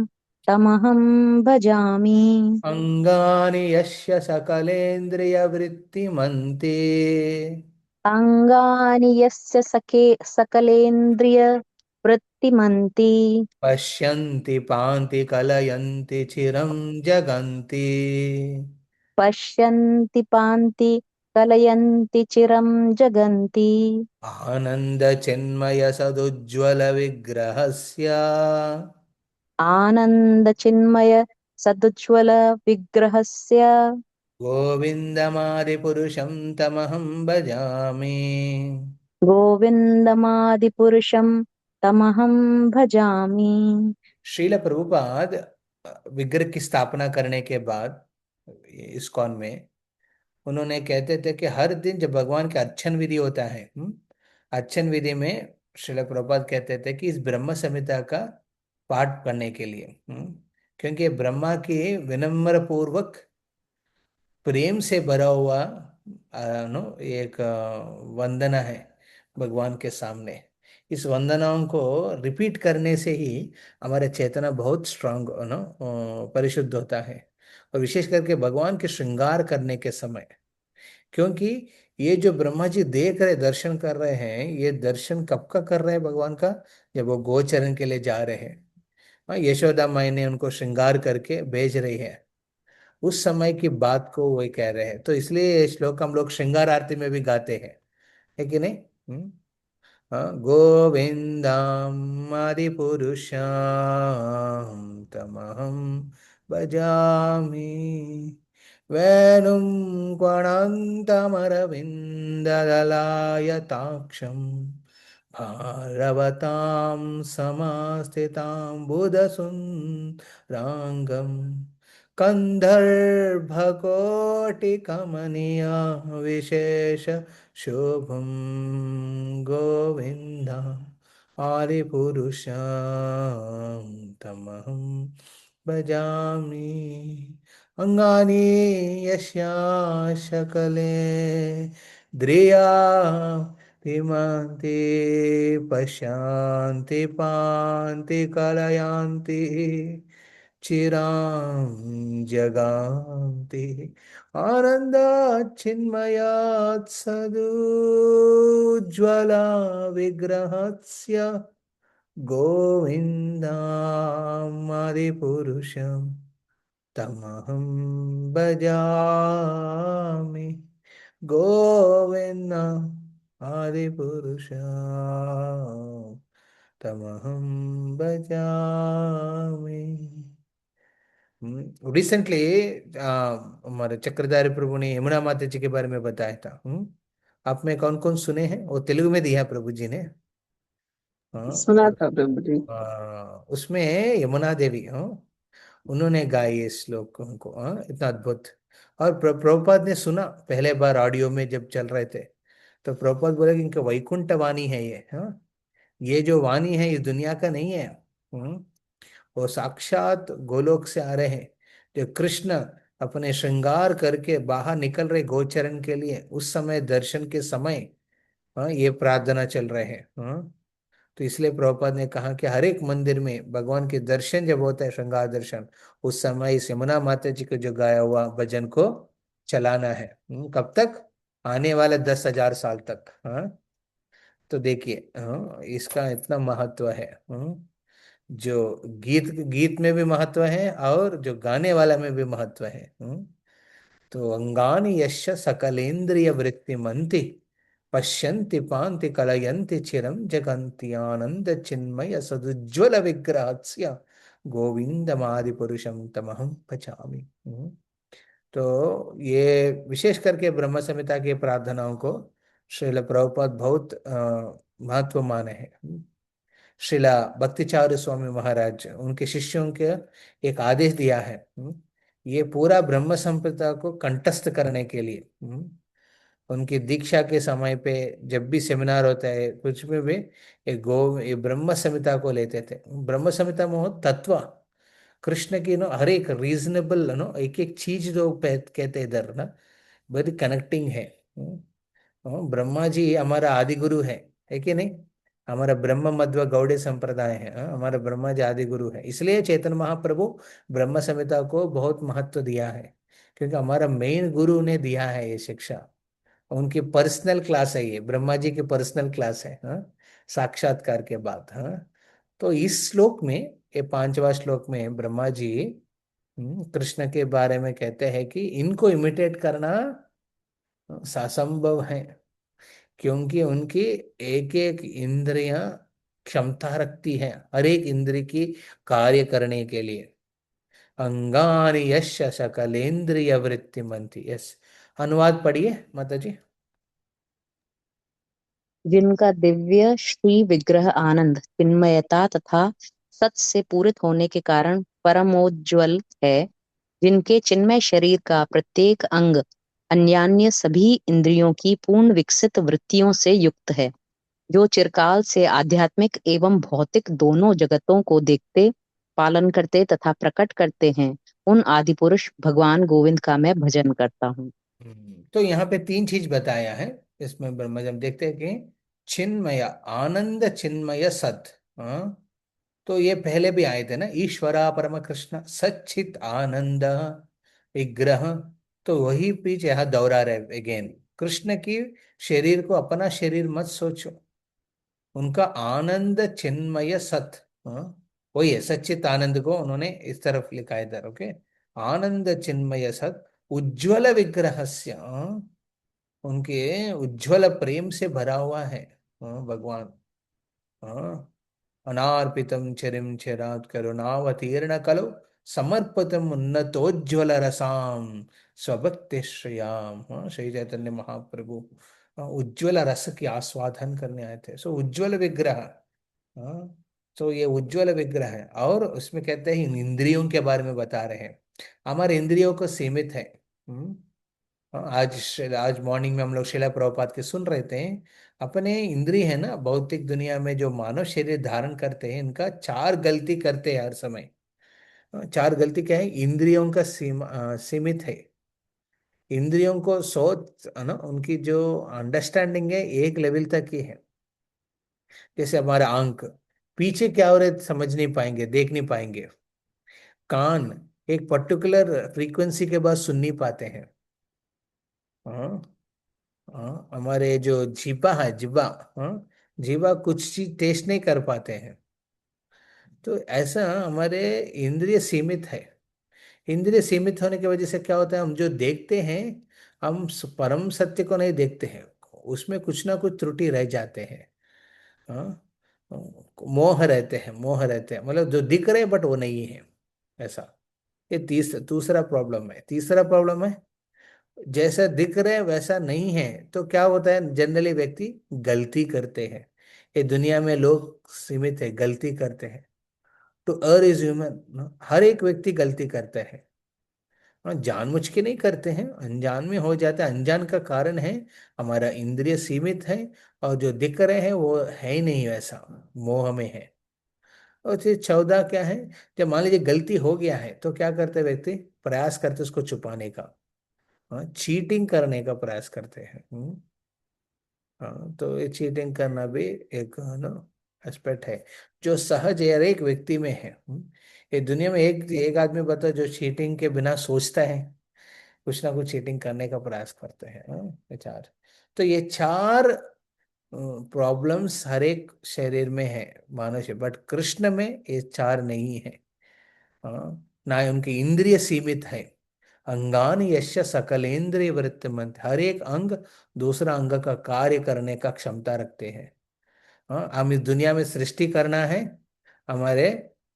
तमहं भजामि। अङ्गानि यस्य सकलेन्द्रियवृत्तिमन्ते अङ्गानि यस्य सकलेन्द्रियवृत्तिमन्ति पश्यन्ति पान्ति कलयन्ति चिरं जगन्ति। पश्यन्ति पान्ति कलयन्ति चिरं जगन्ति। आनन्दचिन्मय सदुज्ज्वलविग्रहस्य आनन्दचिन्मय सदुज्ज्वल विग्रहस्य गोविन्दमादिपुरुषं तमहं भजामि। गोविन्दमादिपुरुषं तमहं भजामि। श्रील प्रभुपाद विग्रह की स्थापना करने के बाद इस्कॉन में उन्होंने कहते थे कि हर दिन जब भगवान का अर्चन विधि होता है, अर्चन विधि में श्रील प्रभुपाद कहते थे कि इस ब्रह्म संहिता का पाठ करने के लिए, क्योंकि ब्रह्मा की विनम्र पूर्वक प्रेम से भरा हुआ एक वंदना है भगवान के सामने। इस वंदनाओं को रिपीट करने से ही हमारा चेतना बहुत स्ट्रांग परिशुद्ध होता है। और विशेष करके भगवान के श्रृंगार करने के समय, क्योंकि ये जो ब्रह्मा जी देख रहे दर्शन कर रहे हैं, ये दर्शन कब का कर रहे हैं भगवान का, जब वो गोचरण के लिए जा रहे हैं। यशोदा माई ने उनको श्रृंगार करके भेज रही है, उस समय की बात को वही कह रहे हैं। तो इसलिए ये श्लोक हम लोग श्रृंगार आरती में भी गाते हैं, है कि नहीं? हाँ, गोविंदम आदिपुरुषं तमहं भजामि। वेणुं क्वणन्तमरविन्ददलायताक्षं भारवतां समास्थितां बुधसुन्दराङ्गम् कन्दर्भकोटिकमनीया विशेष शुभं गोविन्द आदिपुरुषं तमहं भजामि। अङ्गानि यस्या सकले द्रिया तिमन्ति पश्यन्ति पान्ति कलयन्ति चिरां जगान्ति। आनन्दाच्चिन्मयात् सदुज्ज्वला विग्रहस्य गोविन्दमादिपुरुषं तमहं भजामि। गोविन्दम् आदिपुरुषं तमहं भजामि। रिसेंटली हमारे चक्रधारी प्रभु ने यमुना माता जी के बारे में बताया था। आप में कौन कौन सुने हैं? वो तेलुगु में दिया प्रभु जी ने। सुना हाँ, था प्रभु जी। उसमें यमुना देवी, उन्होंने गाई ये श्लोक उनको, इतना अद्भुत। और प्रभुपाद ने सुना पहले बार ऑडियो में जब चल रहे थे, तो प्रभुपाद बोले कि इनका वैकुंठ वाणी है ये। ये जो वाणी है इस दुनिया का नहीं है। वो साक्षात गोलोक से आ रहे हैं। जो कृष्ण अपने श्रृंगार करके बाहर निकल रहे गोचरण के लिए, उस समय दर्शन के समय ये प्रार्थना चल रहे हैं। तो इसलिए प्रभुपाद ने कहा कि हर एक मंदिर में भगवान के दर्शन जब होता है, श्रृंगार दर्शन, उस समय इस यमुना माता जी को जो गाया हुआ भजन को चलाना है। कब तक? आने वाले 10,000 साल तक। तो देखिए, इसका इतना महत्व है। जो गीत गीत में भी महत्व है और जो गाने वाला में भी महत्व है। तो अंगानि यस्य सकलेन्द्रिय वृत्तिमन्ति पश्यन्ति पान्ति कलयन्ति चिरं जगन्ति आनंद चिन्मय सदुज्ज्वल विग्रहस्य गोविंदमादि पुरुषं तमहं भजामि। तो ये विशेष करके ब्रह्म संहिता की प्रार्थनाओं को श्रील प्रभुपाद बहुत महत्व माने हैं। श्रीला भक्तिचार्य स्वामी महाराज उनके शिष्यों के एक आदेश दिया है ये पूरा ब्रह्म संहिता को कंठस्थ करने के लिए उनकी दीक्षा के समय पे जब भी सेमिनार होता है कुछ में भी ये ब्रह्म संहिता को लेते थे। ब्रह्म संहिता में हो तत्व कृष्ण की नो हर एक रीजनेबल नो एक एक चीज जो कहते हैं इधर ना वेरी कनेक्टिंग है। ब्रह्मा जी हमारा आदि गुरु है कि नहीं? हमारा ब्रह्म मध्व गौड़ीय संप्रदाय है। हमारा ब्रह्मा जी आदि गुरु है, इसलिए चैतन्य महाप्रभु ब्रह्म संहिता को बहुत महत्व दिया है, क्योंकि हमारा मेन गुरु ने दिया है ये शिक्षा। उनकी पर्सनल क्लास है, ये ब्रह्मा जी की पर्सनल क्लास है। साक्षात्कार के बाद। तो इस श्लोक में, ये पांचवा श्लोक में ब्रह्मा जी कृष्ण के बारे में कहते हैं कि इनको इमिटेट करना असंभव है, क्योंकि उनकी एक एक इंद्रियां क्षमता रखती है हर एक इंद्रिय की कार्य करने के लिए। अंगानि यश सकलेन्द्रिय वृत्ति मंति। यस, अनुवाद पढ़िए माता जी। जिनका दिव्य श्री विग्रह आनंद चिन्मयता तथा सत से पूरित होने के कारण परमोज्ज्वल है, जिनके चिन्मय शरीर का प्रत्येक अंग अन्यान्य सभी इंद्रियों की पूर्ण विकसित वृत्तियों से युक्त है, जो चिरकाल से आध्यात्मिक एवं भौतिक दोनों जगतों को देखते, पालन करते तथा प्रकट करते हैं, उन आदि पुरुष भगवान गोविंद का मैं भजन करता हूँ। तो यहाँ पे तीन चीज बताया है इसमें ब्रह्म, जब देखते हैं कि चिन्मय आनंद चिन्मय सत। हाँ, तो ये पहले भी आए थे ना, ईश्वरा परम कृष्ण सच्चित आनंद विग्रह। तो वही पीछे यहाँ दोहरा रहे अगेन, कृष्ण की शरीर को अपना शरीर मत सोचो, उनका आनंद चिन्मय सत। हाँ, वही है सच्चित आनंद को उन्होंने इस तरफ लिखा है इधर। ओके, आनंद चिन्मय सत उज्ज्वल विग्रह, उनके उज्ज्वल प्रेम से भरा हुआ है। भगवान। हाँ, अनार्पितम चरिम चरात करुणावतीर्ण कलो समर्पितम उन्नतोज्ज्वल रसाम स्वभक्ति श्रियाम। हाँ, श्री चैतन्य महाप्रभु उज्ज्वल रस की आस्वादन करने आए थे। सो उज्ज्वल विग्रह। हाँ, तो ये उज्ज्वल विग्रह है, और उसमें कहते हैं इन इंद्रियों के बारे में बता रहे हैं, हमारे इंद्रियों को सीमित है। हम्म आज मॉर्निंग में हम लोग शिला प्रभुपाद के सुन रहे थे, अपने इंद्रिय है ना भौतिक दुनिया में जो मानव शरीर धारण करते हैं, इनका चार गलती करते हैं हर समय। चार गलती क्या है? इंद्रियों का सीमित है। इंद्रियों को सोच है ना, उनकी जो अंडरस्टैंडिंग है एक लेवल तक ही है। जैसे हमारा आंख पीछे क्या हो रहा है समझ नहीं पाएंगे, देख नहीं पाएंगे। कान एक पर्टिकुलर फ्रीक्वेंसी के बाद सुन नहीं पाते हैं। हाँ, हाँ, हमारे जो जीवा है जीवा, हाँ, जीवा कुछ चीज टेस्ट नहीं कर पाते हैं। तो ऐसा हमारे इंद्रिय सीमित है। इंद्रिय सीमित होने की वजह से क्या होता है, हम जो देखते हैं हम परम सत्य को नहीं देखते हैं, उसमें कुछ ना कुछ त्रुटि रह जाते हैं। हाँ, मोह रहते हैं, मोह रहते हैं, मतलब जो दिख रहे हैं बट वो नहीं है ऐसा। ये दूसरा प्रॉब्लम है। तीसरा प्रॉब्लम है, जैसा दिख रहे हैं वैसा नहीं है, तो क्या होता है जनरली व्यक्ति गलती करते हैं। ये दुनिया में लोग सीमित है, गलती करते हैं। तो अर इज ह्यूमन, हर एक व्यक्ति गलती करते हैं। हाँ, जानबूझ के नहीं करते हैं, अनजान में हो जाता है। अनजान का कारण है हमारा इंद्रिय सीमित है, और जो दिख रहे हैं वो है ही नहीं वैसा, मोह में है। और फिर 14 क्या है, जब मान लीजिए गलती हो गया है तो क्या करते हैं व्यक्ति, प्रयास करते उसको छुपाने का। हाँ, चीटिंग करने का प्रयास करते हैं। हाँ, तो ये चीटिंग करना भी एक ना एस्पेक्ट है जो सहज हर एक व्यक्ति में है। ये दुनिया में एक एक आदमी बताओ जो चीटिंग के बिना सोचता है, कुछ ना कुछ चीटिंग करने का प्रयास करते हैं। ये चार, तो ये चार प्रॉब्लम्स हर एक शरीर में है, मानव शरीर, बट कृष्ण में ये चार नहीं है। ना ही उनकी इंद्रिय सीमित है। अंगान यश सकलेंद्रिय वृत्तिमंत, हर एक अंग दूसरा अंग का कार्य करने का क्षमता रखते हैं। हम इस दुनिया में सृष्टि करना है, हमारे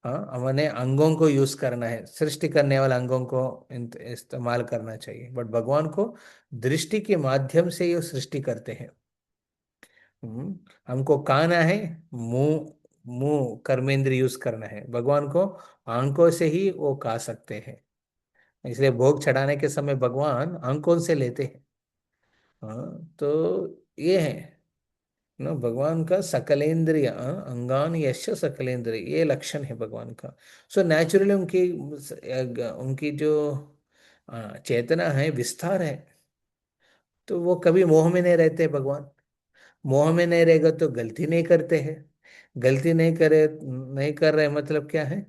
हमने अंगों को यूज करना है, सृष्टि करने वाले अंगों को इस्तेमाल करना चाहिए, बट भगवान को दृष्टि के माध्यम से ये सृष्टि करते हैं। हमको खाना है, मुंह मुंह कर्मेंद्र यूज करना है, भगवान को आंखों से ही वो खा सकते हैं। इसलिए भोग चढ़ाने के समय भगवान अंग कौन से लेते हैं? हाँ, तो ये है ना भगवान का सकलेंद्रिय, अंगान यश सकलेंद्रिय, ये लक्षण है भगवान का। सो नेचुरली उनकी उनकी जो चेतना है, विस्तार है, तो वो कभी मोह में नहीं रहते भगवान। मोह में नहीं रहेगा तो गलती नहीं करते हैं। गलती नहीं कर रहे मतलब क्या है?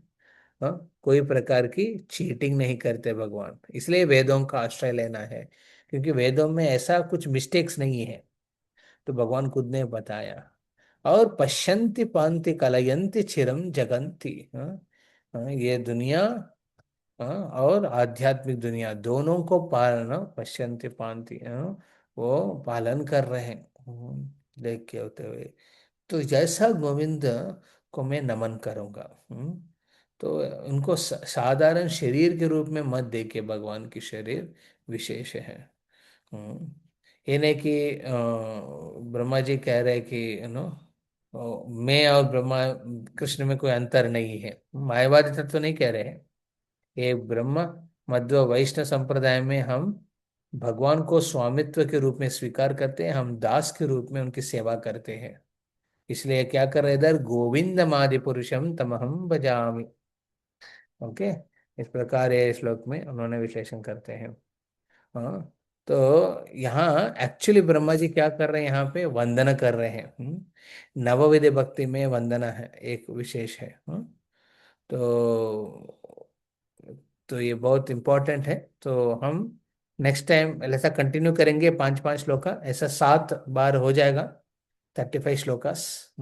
हाँ, कोई प्रकार की चीटिंग नहीं करते भगवान, इसलिए वेदों का आश्रय लेना है, क्योंकि वेदों में ऐसा कुछ मिस्टेक्स नहीं है। तो भगवान खुद ने बताया। और पश्यन्ति पांति कलयन्ति चिरम जगन्ति। हाँ, हाँ, ये दुनिया, हाँ, और आध्यात्मिक दुनिया दोनों को पालना, पश्यन्ति पांति, हाँ, वो पालन कर रहे हैं, देख के होते हुए। तो जैसा गोविंद को मैं नमन करूंगा। तो उनको साधारण शरीर के रूप में मत देखे, भगवान की शरीर विशेष है। हम्म, ये नहीं कि ब्रह्मा जी कह रहे कि मैं और ब्रह्मा कृष्ण में कोई अंतर नहीं है, मायावादी तत्व तो नहीं कह रहे हैं। ये ब्रह्म मध्व वैष्णव संप्रदाय में हम भगवान को स्वामित्व के रूप में स्वीकार करते हैं, हम दास के रूप में उनकी सेवा करते हैं। इसलिए क्या कर रहे इधर, गोविंद मादि पुरुषम तमहम भजामि। ओके, इस प्रकार ये श्लोक में उन्होंने विश्लेषण करते हैं। हाँ, तो यहाँ एक्चुअली ब्रह्मा जी क्या कर रहे हैं, यहाँ पे वंदना कर रहे हैं। नवविध भक्ति में वंदना है, एक विशेष है। तो ये बहुत इंपॉर्टेंट है। तो हम नेक्स्ट टाइम ऐसा कंटिन्यू करेंगे, 5 5 श्लोक का, ऐसा 7 बार हो जाएगा, 35 श्लोकास।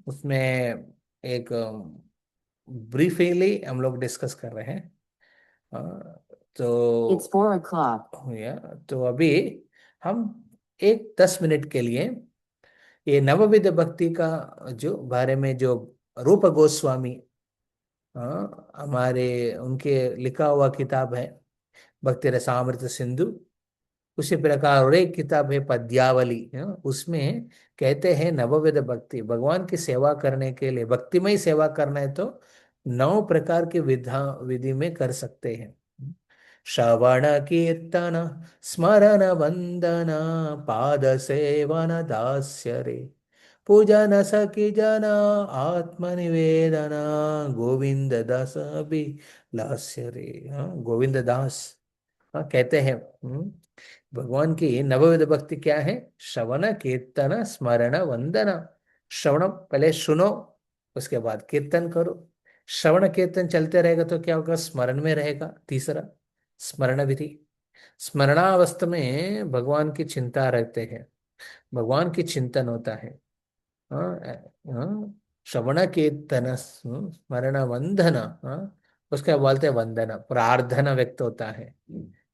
उसमें एक ब्रीफली हम लोग डिस्कस कर रहे हैं। तो It's 4 o'clock. या तो अभी हम एक 10 मिनट के लिए ये नवविध भक्ति का जो बारे में जो रूप गोस्वामी, हमारे उनके लिखा हुआ किताब है भक्ति रसामृत सिंधु। उसी प्रकार और एक किताब है पद्यावली, उसमें कहते हैं नवविध भक्ति, भगवान की सेवा करने के लिए, भक्तिमय सेवा करना है तो 9 प्रकार के विधि में कर सकते हैं। श्रवण कीर्तन स्मरण वंदन पाद सेवन दास्य रे, पूजन सखी जना आत्मनिवेदना, गोविंद दास अभिलाष्य रे। गोविंद दास, कहते हैं। भगवान की नवविध भक्ति क्या है? श्रवण कीर्तन स्मरण वंदना। श्रवण पहले सुनो, उसके बाद कीर्तन करो। श्रवण कीर्तन चलते रहेगा तो क्या होगा? स्मरण में रहेगा। तीसरा, स्मरण विधि, स्मरणावस्था में भगवान की चिंता रखते हैं, भगवान की चिंतन होता है। हाँ, श्रवण कीर्तन स्मरण वंदन, उसके बाद बोलते हैं वंदना, प्रार्थना व्यक्त होता है।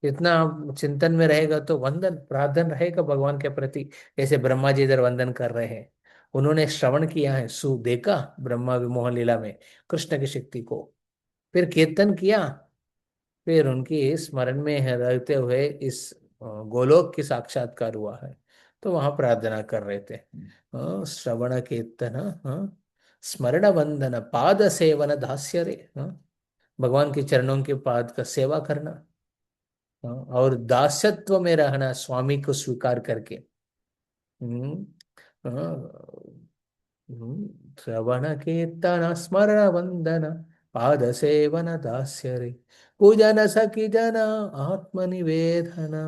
इतना चिंतन में रहेगा तो वंदन प्रार्थना रहेगा भगवान के प्रति। जैसे ब्रह्मा जी इधर वंदन कर रहे हैं, उन्होंने श्रवण किया है, सु देखा ब्रह्मा विमोहन लीला में कृष्ण की शक्ति को, फिर कीर्तन किया, फिर उनकी स्मरण में रहते हुए इस गोलोक की साक्षात्कार हुआ है, तो वहां प्रार्थना कर रहे थे। श्रवण कीर्तन, स्मरण वंदन पाद सेवन दास्य रे, भगवान के चरणों के पाद का सेवा करना, और दासत्व में रहना, स्वामी को स्वीकार करके। हम्म, श्रवण कीर्तन स्मरण वंदन पाद सेवन दास्य रे, पूजन सखी जना आत्मनिवेदना,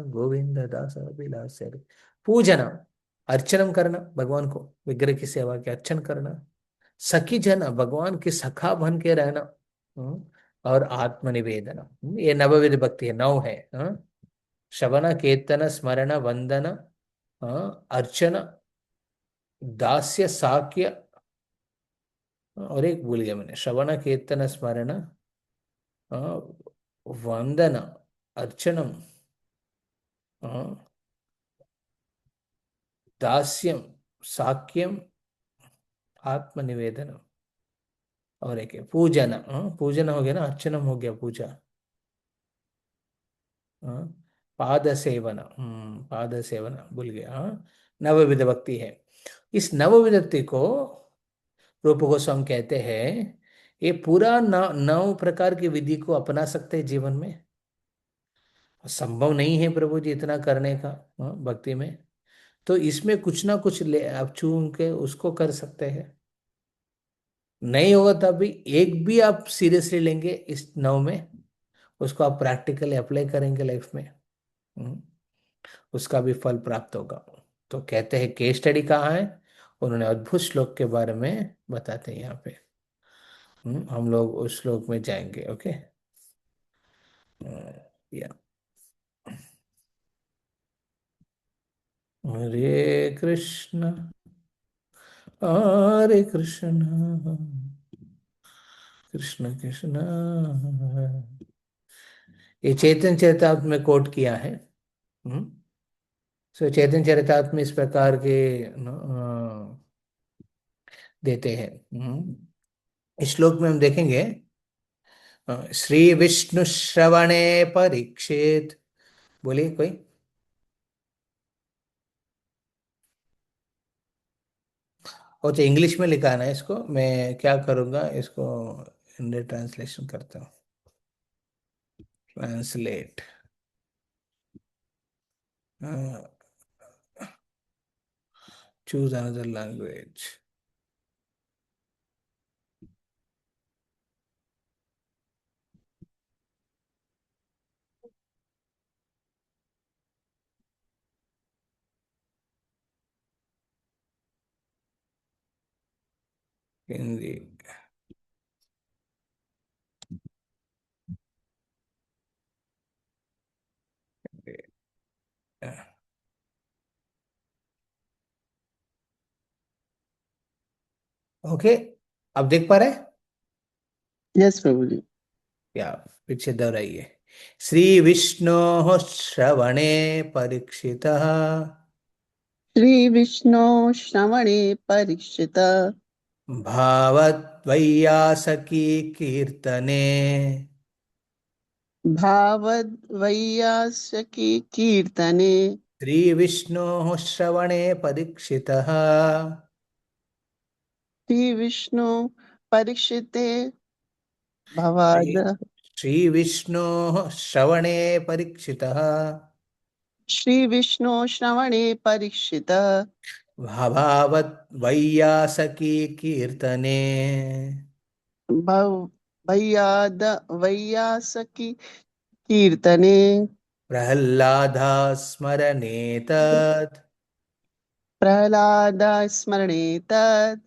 गोविंद दास अभिलाष रे। पूजना, अर्चन करना भगवान को, विग्रह की सेवा के अर्चन करना। सखी जना, भगवान की सखा बन के रहना। और आत्मनिवेदन, ये नवविध भक्ति है, 9 है। श्रवण कीर्तन स्मरण वंदन, अर्चन, दास्य साक्य, और एक भूल गया मैंने, श्रवण कीर्तन स्मरण, वंदन, अर्चनम, दास्यम, साक्यम, आत्मनिवेदन, और एक है पूजन। पूजन हो गया ना, अर्चनम हो गया पूजा। हाँ, पाद सेवन, पाद सेवन भूल गया। नवविध भक्ति है। इस नवविध भक्ति को रूप गोस्वामी कहते हैं ये पूरा नौ प्रकार की विधि को अपना सकते हैं जीवन में। संभव नहीं है प्रभु जी इतना करने का, भक्ति में। तो इसमें कुछ ना कुछ ले आप चुन के उसको कर सकते हैं। नहीं होगा तब भी एक भी आप सीरियसली लेंगे इस नौ में, उसको आप प्रैक्टिकली अप्लाई करेंगे लाइफ में, हम्म, उसका भी फल प्राप्त होगा। तो कहते हैं केस स्टडी कहाँ है, उन्होंने अद्भुत श्लोक के बारे में बताते हैं यहाँ पे। हम लोग उस श्लोक में जाएंगे। ओके। या हरे कृष्ण हरे कृष्ण कृष्ण कृष्ण। ये चैतन्य चरितामृत में कोट किया है। हम्म। सो चैतन्य चरितामृत में इस प्रकार के देते हैं। इस श्लोक में हम देखेंगे, श्री विष्णु श्रवणे परीक्षित। बोलिए कोई। अच्छा, इंग्लिश में लिखा है ना इसको, मैं क्या करूँगा इसको हिंदी ट्रांसलेशन करता हूँ। Translate. Choose another language. Hindi. Okay, अब देख पा रहे हैं यस प्रभु जी। क्या? पीछे दोहराइए। श्री विष्णु श्रवणे परीक्षित श्री विष्णु श्रवणे परीक्षित भावद्वैयासकी कीर्तने भावद्वैयासकी कीर्तने श्री विष्णु श्रवणे परीक्षित श्री विष्णु परीक्षिते भवाद श्री विष्णु श्रवणे परीक्षित श्री विष्णु श्रवणे परीक्षित भावद्वैयासकी कीर्तने भव भैयाद वैयासकी कीर्तने प्रहल्लादा स्मरणे तत् प्रहलाद स्मरणे तत्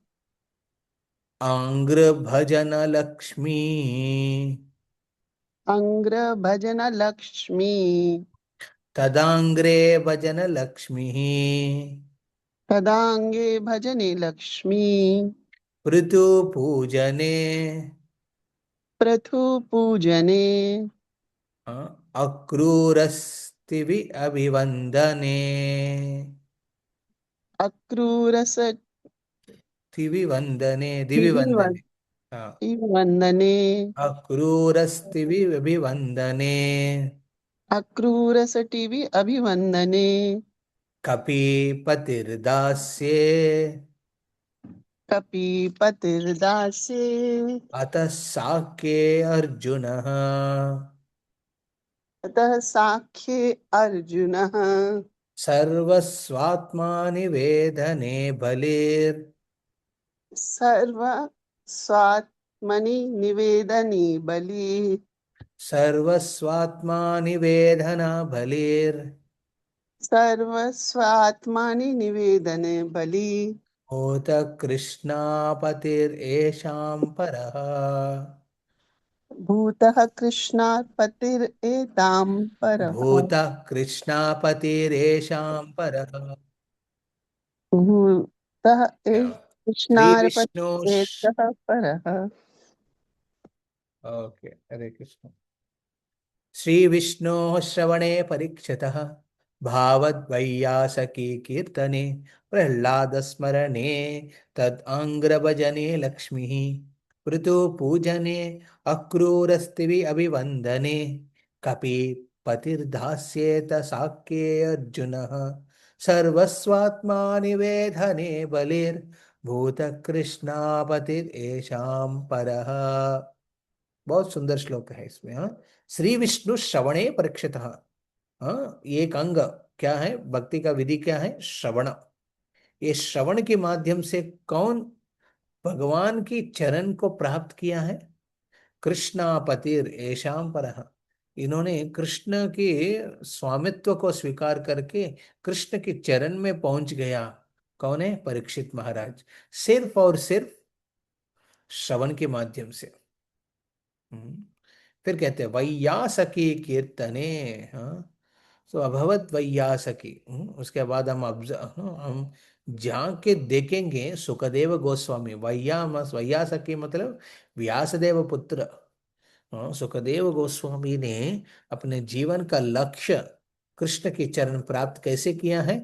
आङ्घ्रभजन लक्ष्मी अंग्र भजन लक्ष्मी तदाङ्ग्रे भजन लक्ष्मीः तदांगे भजने लक्ष्मी पृथु पूजने प्रथु पूजने अक्रूरस्तिवि अभिवन्दने अक्रूरस दिविवन्दने दिविवन्दने। हाँ। वंदने अक्रूरस्तिवि अभिवन्दने अक्रूरसटिवि अभिवंदने कपिपतिर्दास्ये कपीपतिर्दासे अतः साक्ये अर्जुनः अतः साख्ये अर्जुनः सर्वस्वात्मानिवेदने बलिर् सर्व स्वात्मनि निवेदनी बलि सर्वस्वात्मानिवेदना बलिर् सर्वस्वात्मानि निवेदने बलि भूत कृष्णापतिरेषां परः भूतः कृष्णात्पतिरेतां परः भूत कृष्णापतिरेषां परः। भूतः श्री विष्णु। कृष्णार्पतिरेतः परः ओके, हरे कृष्ण। श्री विष्णु श्रवणे परीक्षितः भावद्वैयासकी कीर्तने प्रह्लाद स्मरणे तदंग्रभजने लक्ष्मीः पृथु पूजने अक्रूरस्तिवि अभिवन्दने कपि पतिर्दास्येत साक्ये अर्जुनः सर्वस्वात्मा निवेदने बलिर् भूत कृष्णापतिर एषाम परः। बहुत सुंदर श्लोक है इसमें। हाँ, श्री विष्णु श्रवणे परीक्षित। हाँ, ये एक अंग क्या है, भक्ति का विधि क्या है, श्रवण। ये श्रवण के माध्यम से कौन भगवान की चरण को प्राप्त किया है, कृष्णापतिर ऐशाम परः। इन्होंने कृष्ण के स्वामित्व को स्वीकार करके कृष्ण के चरण में पहुंच गया। कौन है, परीक्षित महाराज। सिर्फ और सिर्फ श्रवण के माध्यम से। हम्म। फिर कहते हैं वैयासकी कीर्तने। हाँ, तो अभवत वैयासकी। उसके बाद हम हम जाके देखेंगे सुखदेव गोस्वामी। वैयासकी मतलब व्यासदेव पुत्र। हाँ, सुखदेव गोस्वामी ने अपने जीवन का लक्ष्य कृष्ण की चरण प्राप्त कैसे किया है,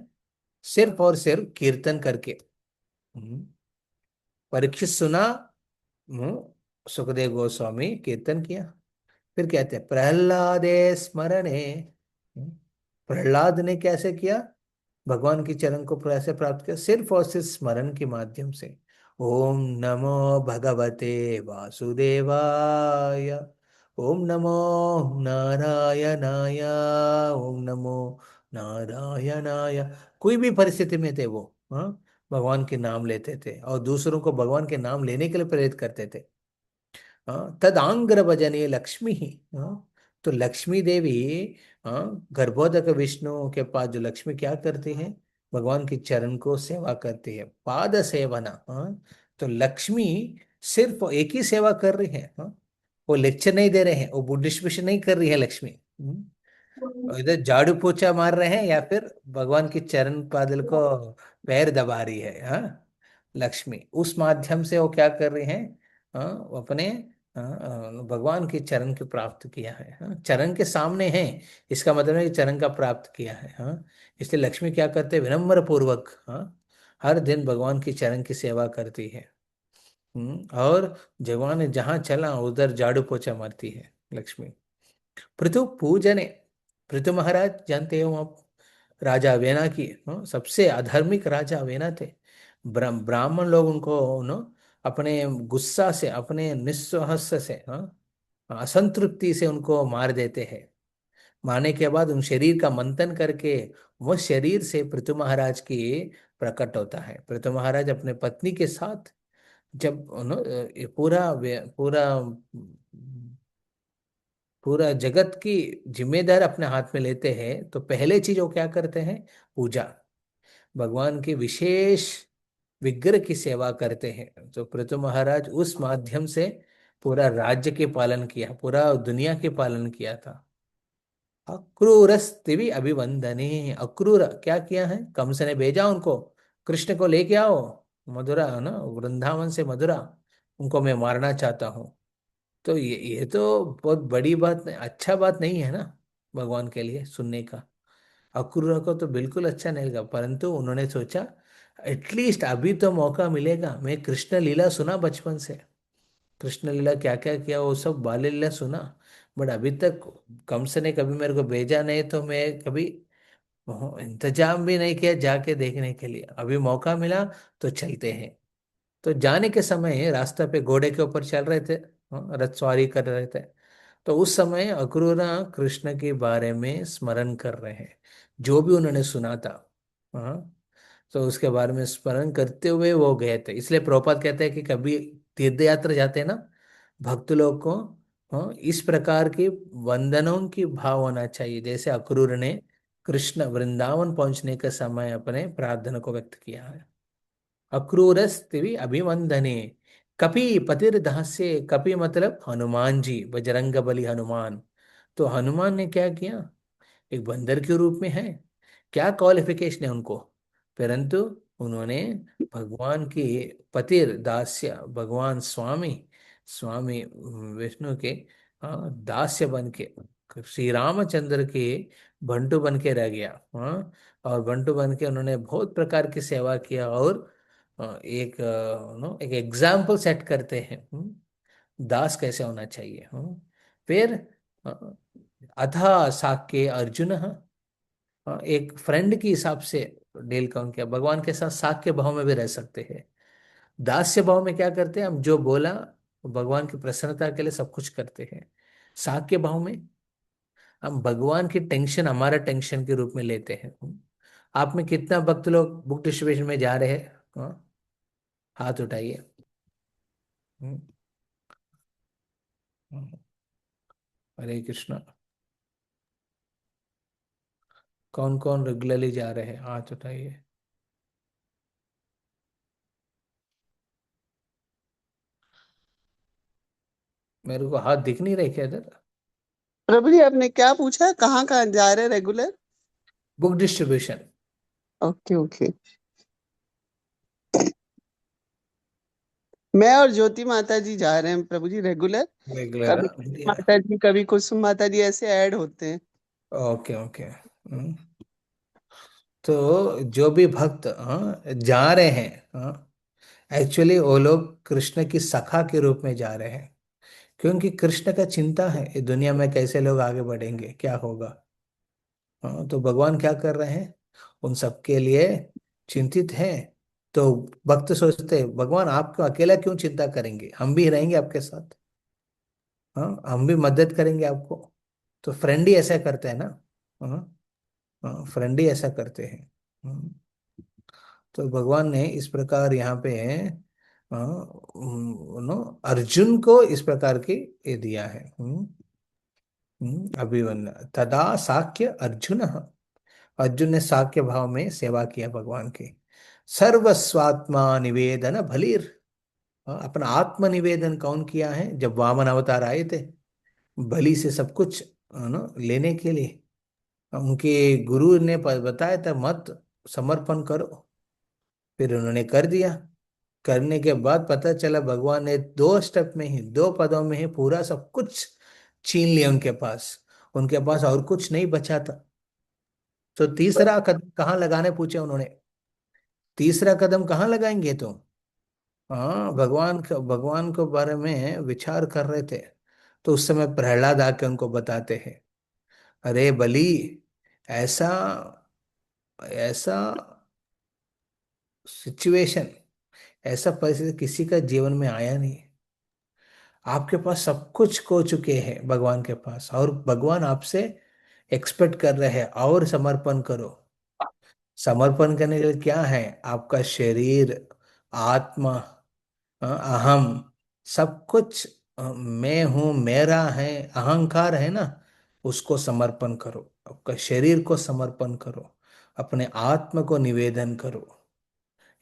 सिर्फ और सिर्फ कीर्तन करके। हम्म, परीक्षित सुना, सुखदेव गोस्वामी कीर्तन किया। फिर कहते हैं प्रहलादे स्मरणे। प्रहलाद ने कैसे किया, भगवान की चरण को कैसे प्राप्त किया, सिर्फ और सिर्फ स्मरण के माध्यम से। ओम नमो भगवते वासुदेवाय, ओम नमो नारायणाय, ओम नमो नारायणाय। कोई भी परिस्थिति में थे वो, हाँ, भगवान के नाम लेते थे और दूसरों को भगवान के नाम लेने के लिए प्रेरित करते थे। हाँ, तदांग्र भजने लक्ष्मी ही। हाँ, तो लक्ष्मी देवी, हाँ, गर्भोदक विष्णु के पास जो लक्ष्मी क्या करती है, भगवान की चरण को सेवा करती है, पाद सेवना। हाँ, तो लक्ष्मी सिर्फ एक ही सेवा कर रही है। हाँ, वो लेक्चर नहीं दे रहे हैं, वो बुद्धिस्ट विषय नहीं कर रही है लक्ष्मी। और इधर झाड़ू पोछा मार रहे हैं या फिर भगवान की चरण पादल को पैर दबा रही है। हाँ, लक्ष्मी उस माध्यम से वो क्या कर रही है, हाँ, वो अपने, हाँ, भगवान की चरण की प्राप्त किया है। हाँ, चरण के सामने है, इसका मतलब है कि चरण का प्राप्त किया है। हाँ, इसलिए लक्ष्मी क्या करते हैं, विनम्र पूर्वक, हाँ, हर दिन भगवान की चरण की सेवा करती है। और भगवान जहाँ चला उधर झाड़ू पोछा मारती है लक्ष्मी। पृथु पूजने। पृथु महाराज जानते हो आप, राजा वेना की, हाँ, सबसे अधार्मिक राजा वेना थे। ब्राह्मण लोग उनको अपने गुस्सा से, अपने निस्सहस से, हाँ, असंतृप्ति से उनको मार देते हैं। मारने के बाद उन शरीर का मंथन करके वह शरीर से पृथु महाराज की प्रकट होता है। पृथु महाराज अपने पत्नी के साथ जब ये पूरा पूरा जगत की जिम्मेदार अपने हाथ में लेते हैं, तो पहले चीज वो क्या करते हैं, पूजा, भगवान के विशेष विग्रह की सेवा करते हैं। तो पृथु महाराज उस माध्यम से पूरा राज्य के पालन किया, पूरा दुनिया के पालन किया था। अक्रूरस्तिवि अभिवंदने। अक्रूर क्या किया है, कंस ने भेजा उनको, कृष्ण को लेके आओ मथुरा, ना वृंदावन से मथुरा, उनको मैं मारना चाहता हूँ। तो ये तो बहुत बड़ी बात नहीं, अच्छा बात नहीं है ना भगवान के लिए सुनने का। अक्रूर को तो बिल्कुल अच्छा नहीं लगा, परंतु उन्होंने सोचा एटलीस्ट अभी तो मौका मिलेगा। मैं कृष्ण लीला सुना बचपन से, कृष्ण लीला क्या क्या किया वो सब बाल लीला सुना, बट अभी तक कंस ने कभी मेरे को भेजा नहीं, तो मैं कभी इंतजाम भी नहीं किया जाके देखने के लिए। अभी मौका मिला तो चलते हैं। तो जाने के समय रास्ता पे घोड़े के ऊपर चल रहे थे, रथ सवारी कर रहे थे। तो उस समय अक्रूरा कृष्ण के बारे में स्मरण कर रहे हैं, जो भी उन्होंने सुना था। हाँ, तो उसके बारे में स्मरण करते हुए वो गए थे। इसलिए प्रभुपाद कहते हैं कि कभी तीर्थ यात्रा जाते हैं ना, भक्त लोग को, हाँ, इस प्रकार की वंदनों की भाव होना चाहिए, जैसे अक्रूर ने कृष्ण वृंदावन पहुंचने के समय अपने प्रार्थना को व्यक्त किया है। अक्रूरस्तिवि अभिवंदने। कपि पतिर्दास्य। कपि मतलब हनुमान जी, बजरंग बली हनुमान। तो हनुमान ने क्या किया, एक बंदर के रूप में है, क्या क्वालिफिकेशन है उनको, परंतु उन्होंने भगवान की पतिर दास्य, भगवान स्वामी, स्वामी विष्णु के, हाँ, दास्य बन के श्री रामचंद्र के बंटू बन के रह गया। हाँ, और बंटू बन के उन्होंने बहुत प्रकार की सेवा किया, और एक एग्जाम्पल सेट करते हैं, दास कैसे होना चाहिए। फिर अ, अथा साक्य अर्जुन, एक फ्रेंड के हिसाब से डील कौन किया, भगवान के साथ साक्य भाव में भी रह सकते हैं। दास्य भाव में क्या करते हैं, हम जो बोला भगवान की प्रसन्नता के लिए सब कुछ करते हैं। साक्य भाव में हम भगवान की टेंशन हमारा टेंशन के रूप में लेते हैं। आप में कितना भक्त लोग बुक डिस्ट्रीब्यूशन में जा रहे हैं? हाँ, हाथ उठाइए। हम्म, हम्म, हरे कृष्णा। कौन कौन रेगुलरली जा रहे हैं, हाथ उठाइए। मेरे को हाथ दिख नहीं रहे क्या इधर? प्रभु जी आपने क्या पूछा, कहाँ कहाँ जा रहे regular? Book distribution. Okay okay. मैं और ज्योति माता जी जा रहे हैं प्रभु जी रेगुलर। रेगुलर, कभी बढ़िया। माता जी, कभी कुसुम माता जी, ऐसे ऐड होते हैं। Okay okay. तो जो भी भक्त जा रहे हैं, एक्चुअली वो लोग कृष्ण की सखा के रूप में जा रहे हैं। क्योंकि कृष्ण का चिंता है ये दुनिया में कैसे लोग आगे बढ़ेंगे, क्या होगा। तो भगवान क्या कर रहे हैं, उन सबके लिए चिंतित हैं। तो भक्त सोचते हैं भगवान आपको अकेला क्यों चिंता करेंगे, हम भी रहेंगे आपके साथ। हाँ, हम भी मदद करेंगे आपको। तो फ्रेंड ही ऐसा करते हैं ना। हाँ, हाँ, फ्रेंड ही ऐसा करते हैं। तो भगवान ने इस प्रकार यहाँ पे अर्जुन को इस प्रकार की ये दिया है। अभिमन्यु तदा साक्य अर्जुन। अर्जुन ने साक्य भाव में सेवा किया भगवान की। सर्वस्वात्मा निवेदन भलीर। अपना आत्म निवेदन कौन किया है, जब वामन अवतार आए थे बलि से सब कुछ लेने के लिए। उनके गुरु ने बताया था मत समर्पण करो, फिर उन्होंने कर दिया। करने के बाद पता चला भगवान ने 2 स्टेप में ही, 2 पदों में ही पूरा सब कुछ छीन लिया उनके पास। उनके पास और कुछ नहीं बचा था। तो तीसरा कदम कहाँ लगाने पूछे उन्होंने, तीसरा कदम कहाँ लगाएंगे तुम? हाँ, भगवान को बारे में विचार कर रहे थे। तो उस समय प्रहलाद आके उनको बताते हैं, अरे बलि, ऐसा ऐसा सिचुएशन, ऐसा परिस्थिति किसी का जीवन में आया नहीं। आपके पास सब कुछ खो चुके हैं भगवान के पास, और भगवान आपसे एक्सपेक्ट कर रहे हैं और समर्पण करो। समर्पण करने के लिए क्या है, आपका शरीर, आत्मा, अहम, सब कुछ, मैं हूं, मेरा है, अहंकार है ना, उसको समर्पण करो। आपका शरीर को समर्पण करो, अपने आत्मा को निवेदन करो।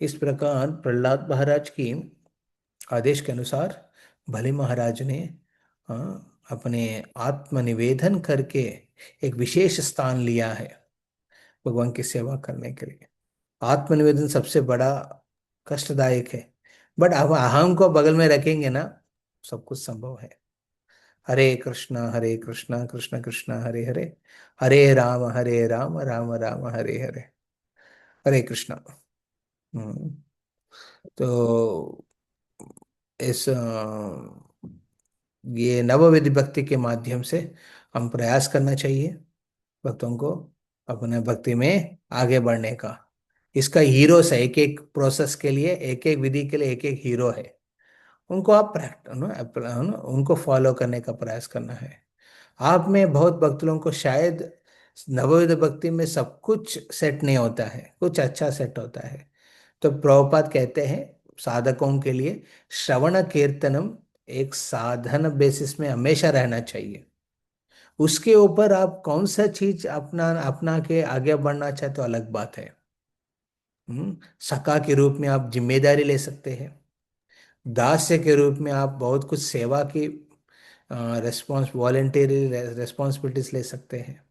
इस प्रकार प्रहलाद महाराज की आदेश के अनुसार भले महाराज ने अपने आत्मनिवेदन करके एक विशेष स्थान लिया है भगवान की सेवा करने के लिए। आत्मनिवेदन सबसे बड़ा कष्टदायक है, बट अब अहम को बगल में रखेंगे ना, सब कुछ संभव है। हरे कृष्णा कृष्ण कृष्ण हरे हरे, हरे राम राम राम हरे हरे। हरे कृष्णा। हम्म, तो इस ये नवविधि भक्ति के माध्यम से हम प्रयास करना चाहिए भक्तों को अपने भक्ति में आगे बढ़ने का। इसका हीरोस है, एक एक प्रोसेस के लिए, एक एक विधि के लिए एक एक हीरो है। उनको आप उनको फॉलो करने का प्रयास करना है। आप में बहुत भक्त लोगों को शायद नवविध भक्ति में सब कुछ सेट नहीं होता है, कुछ अच्छा सेट होता है। तो प्रभुपाद कहते हैं साधकों के लिए श्रवण कीर्तनम एक साधन बेसिस में हमेशा रहना चाहिए। उसके ऊपर आप कौन सा चीज अपना अपना के आगे बढ़ना चाहते हो अलग बात है। सखा के रूप में आप जिम्मेदारी ले सकते हैं, दास्य के रूप में आप बहुत कुछ सेवा की वॉलेंटरी रेस्पॉन्सिबिलिटीज ले सकते हैं।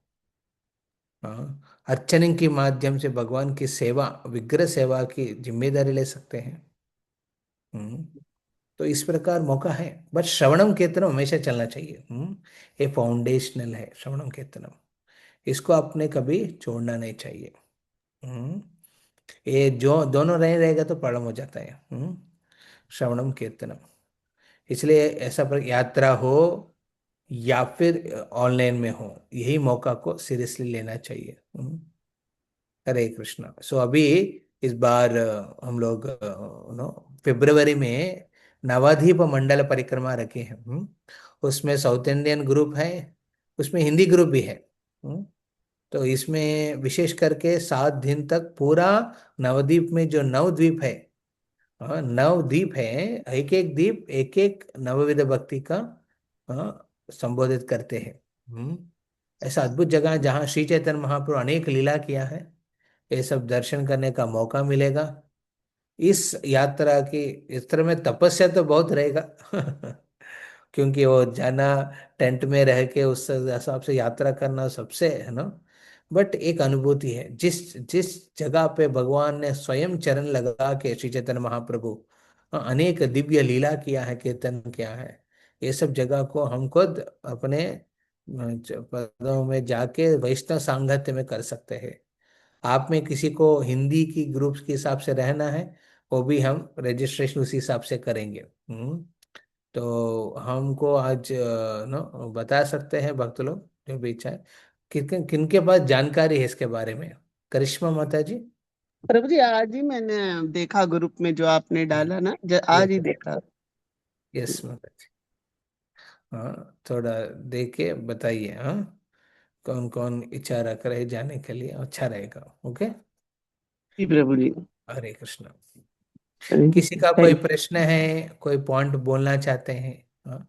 अर्चनिंग के माध्यम से भगवान की सेवा, विग्रह सेवा की जिम्मेदारी ले सकते हैं। हम्म, तो इस प्रकार मौका है, बट श्रवणम कीर्तनम हमेशा चलना चाहिए। ये फाउंडेशनल है श्रवणम कीर्तनम, इसको आपने कभी छोड़ना नहीं चाहिए। हम्म, ये जो दोनों नहीं रहेगा तो प्रॉब्लम हो जाता है। श्रवणम कीर्तनम, इसलिए ऐसा पर यात्रा हो या फिर ऑनलाइन में हो, यही मौका को सीरियसली लेना चाहिए। हरे कृष्णा। सो अभी इस बार हम लोग नो फरवरी में नवद्वीप मंडल परिक्रमा रखी है। उसमें साउथ इंडियन ग्रुप है, उसमें हिंदी ग्रुप भी है। हम्म, तो इसमें विशेष करके 7 दिन तक पूरा नवद्वीप में जो 9 द्वीप है, हाँ 9 द्वीप है, एक एक द्वीप एक एक नवविध भक्ति का संबोधित करते हैं। ऐसा अद्भुत जगह है जहाँ श्री चैतन्य महाप्रभु अनेक लीला किया है। ये सब दर्शन करने का मौका मिलेगा इस यात्रा की। इस तरह में तपस्या तो बहुत रहेगा क्योंकि वो जाना, टेंट में रह के उस हिसाब से यात्रा करना सबसे है ना। बट एक अनुभूति है, जिस जिस जगह पे भगवान ने स्वयं चरण लगा के श्री चैतन्य महाप्रभु अनेक दिव्य लीला किया है, कीर्तन किया है, ये सब जगह को हम खुद अपने पदों में जाके वैष्णव सांगत्य में कर सकते हैं। आप में किसी को हिंदी की ग्रुप्स के हिसाब से रहना है, वो भी हम रजिस्ट्रेशन उसी हिसाब से करेंगे। तो हमको आज नो बता सकते हैं भक्त लोग जो भी इच्छा है, किन किन के पास जानकारी है इसके बारे में। करिश्मा माता जी। प्रभु जी आज ही मैंने देखा ग्रुप में जो आपने डाला ना, आज ही यस देखा। यस माता जी। हाँ थोड़ा देख के बताइए, हाँ कौन कौन इच्छा रख रहे जाने के लिए, अच्छा रहेगा। ओके। जी प्रभु जी। हरे कृष्णा। हरे किसी कृष्ण। का कोई थैंक प्रश्न है, कोई पॉइंट बोलना चाहते हैं? हाँ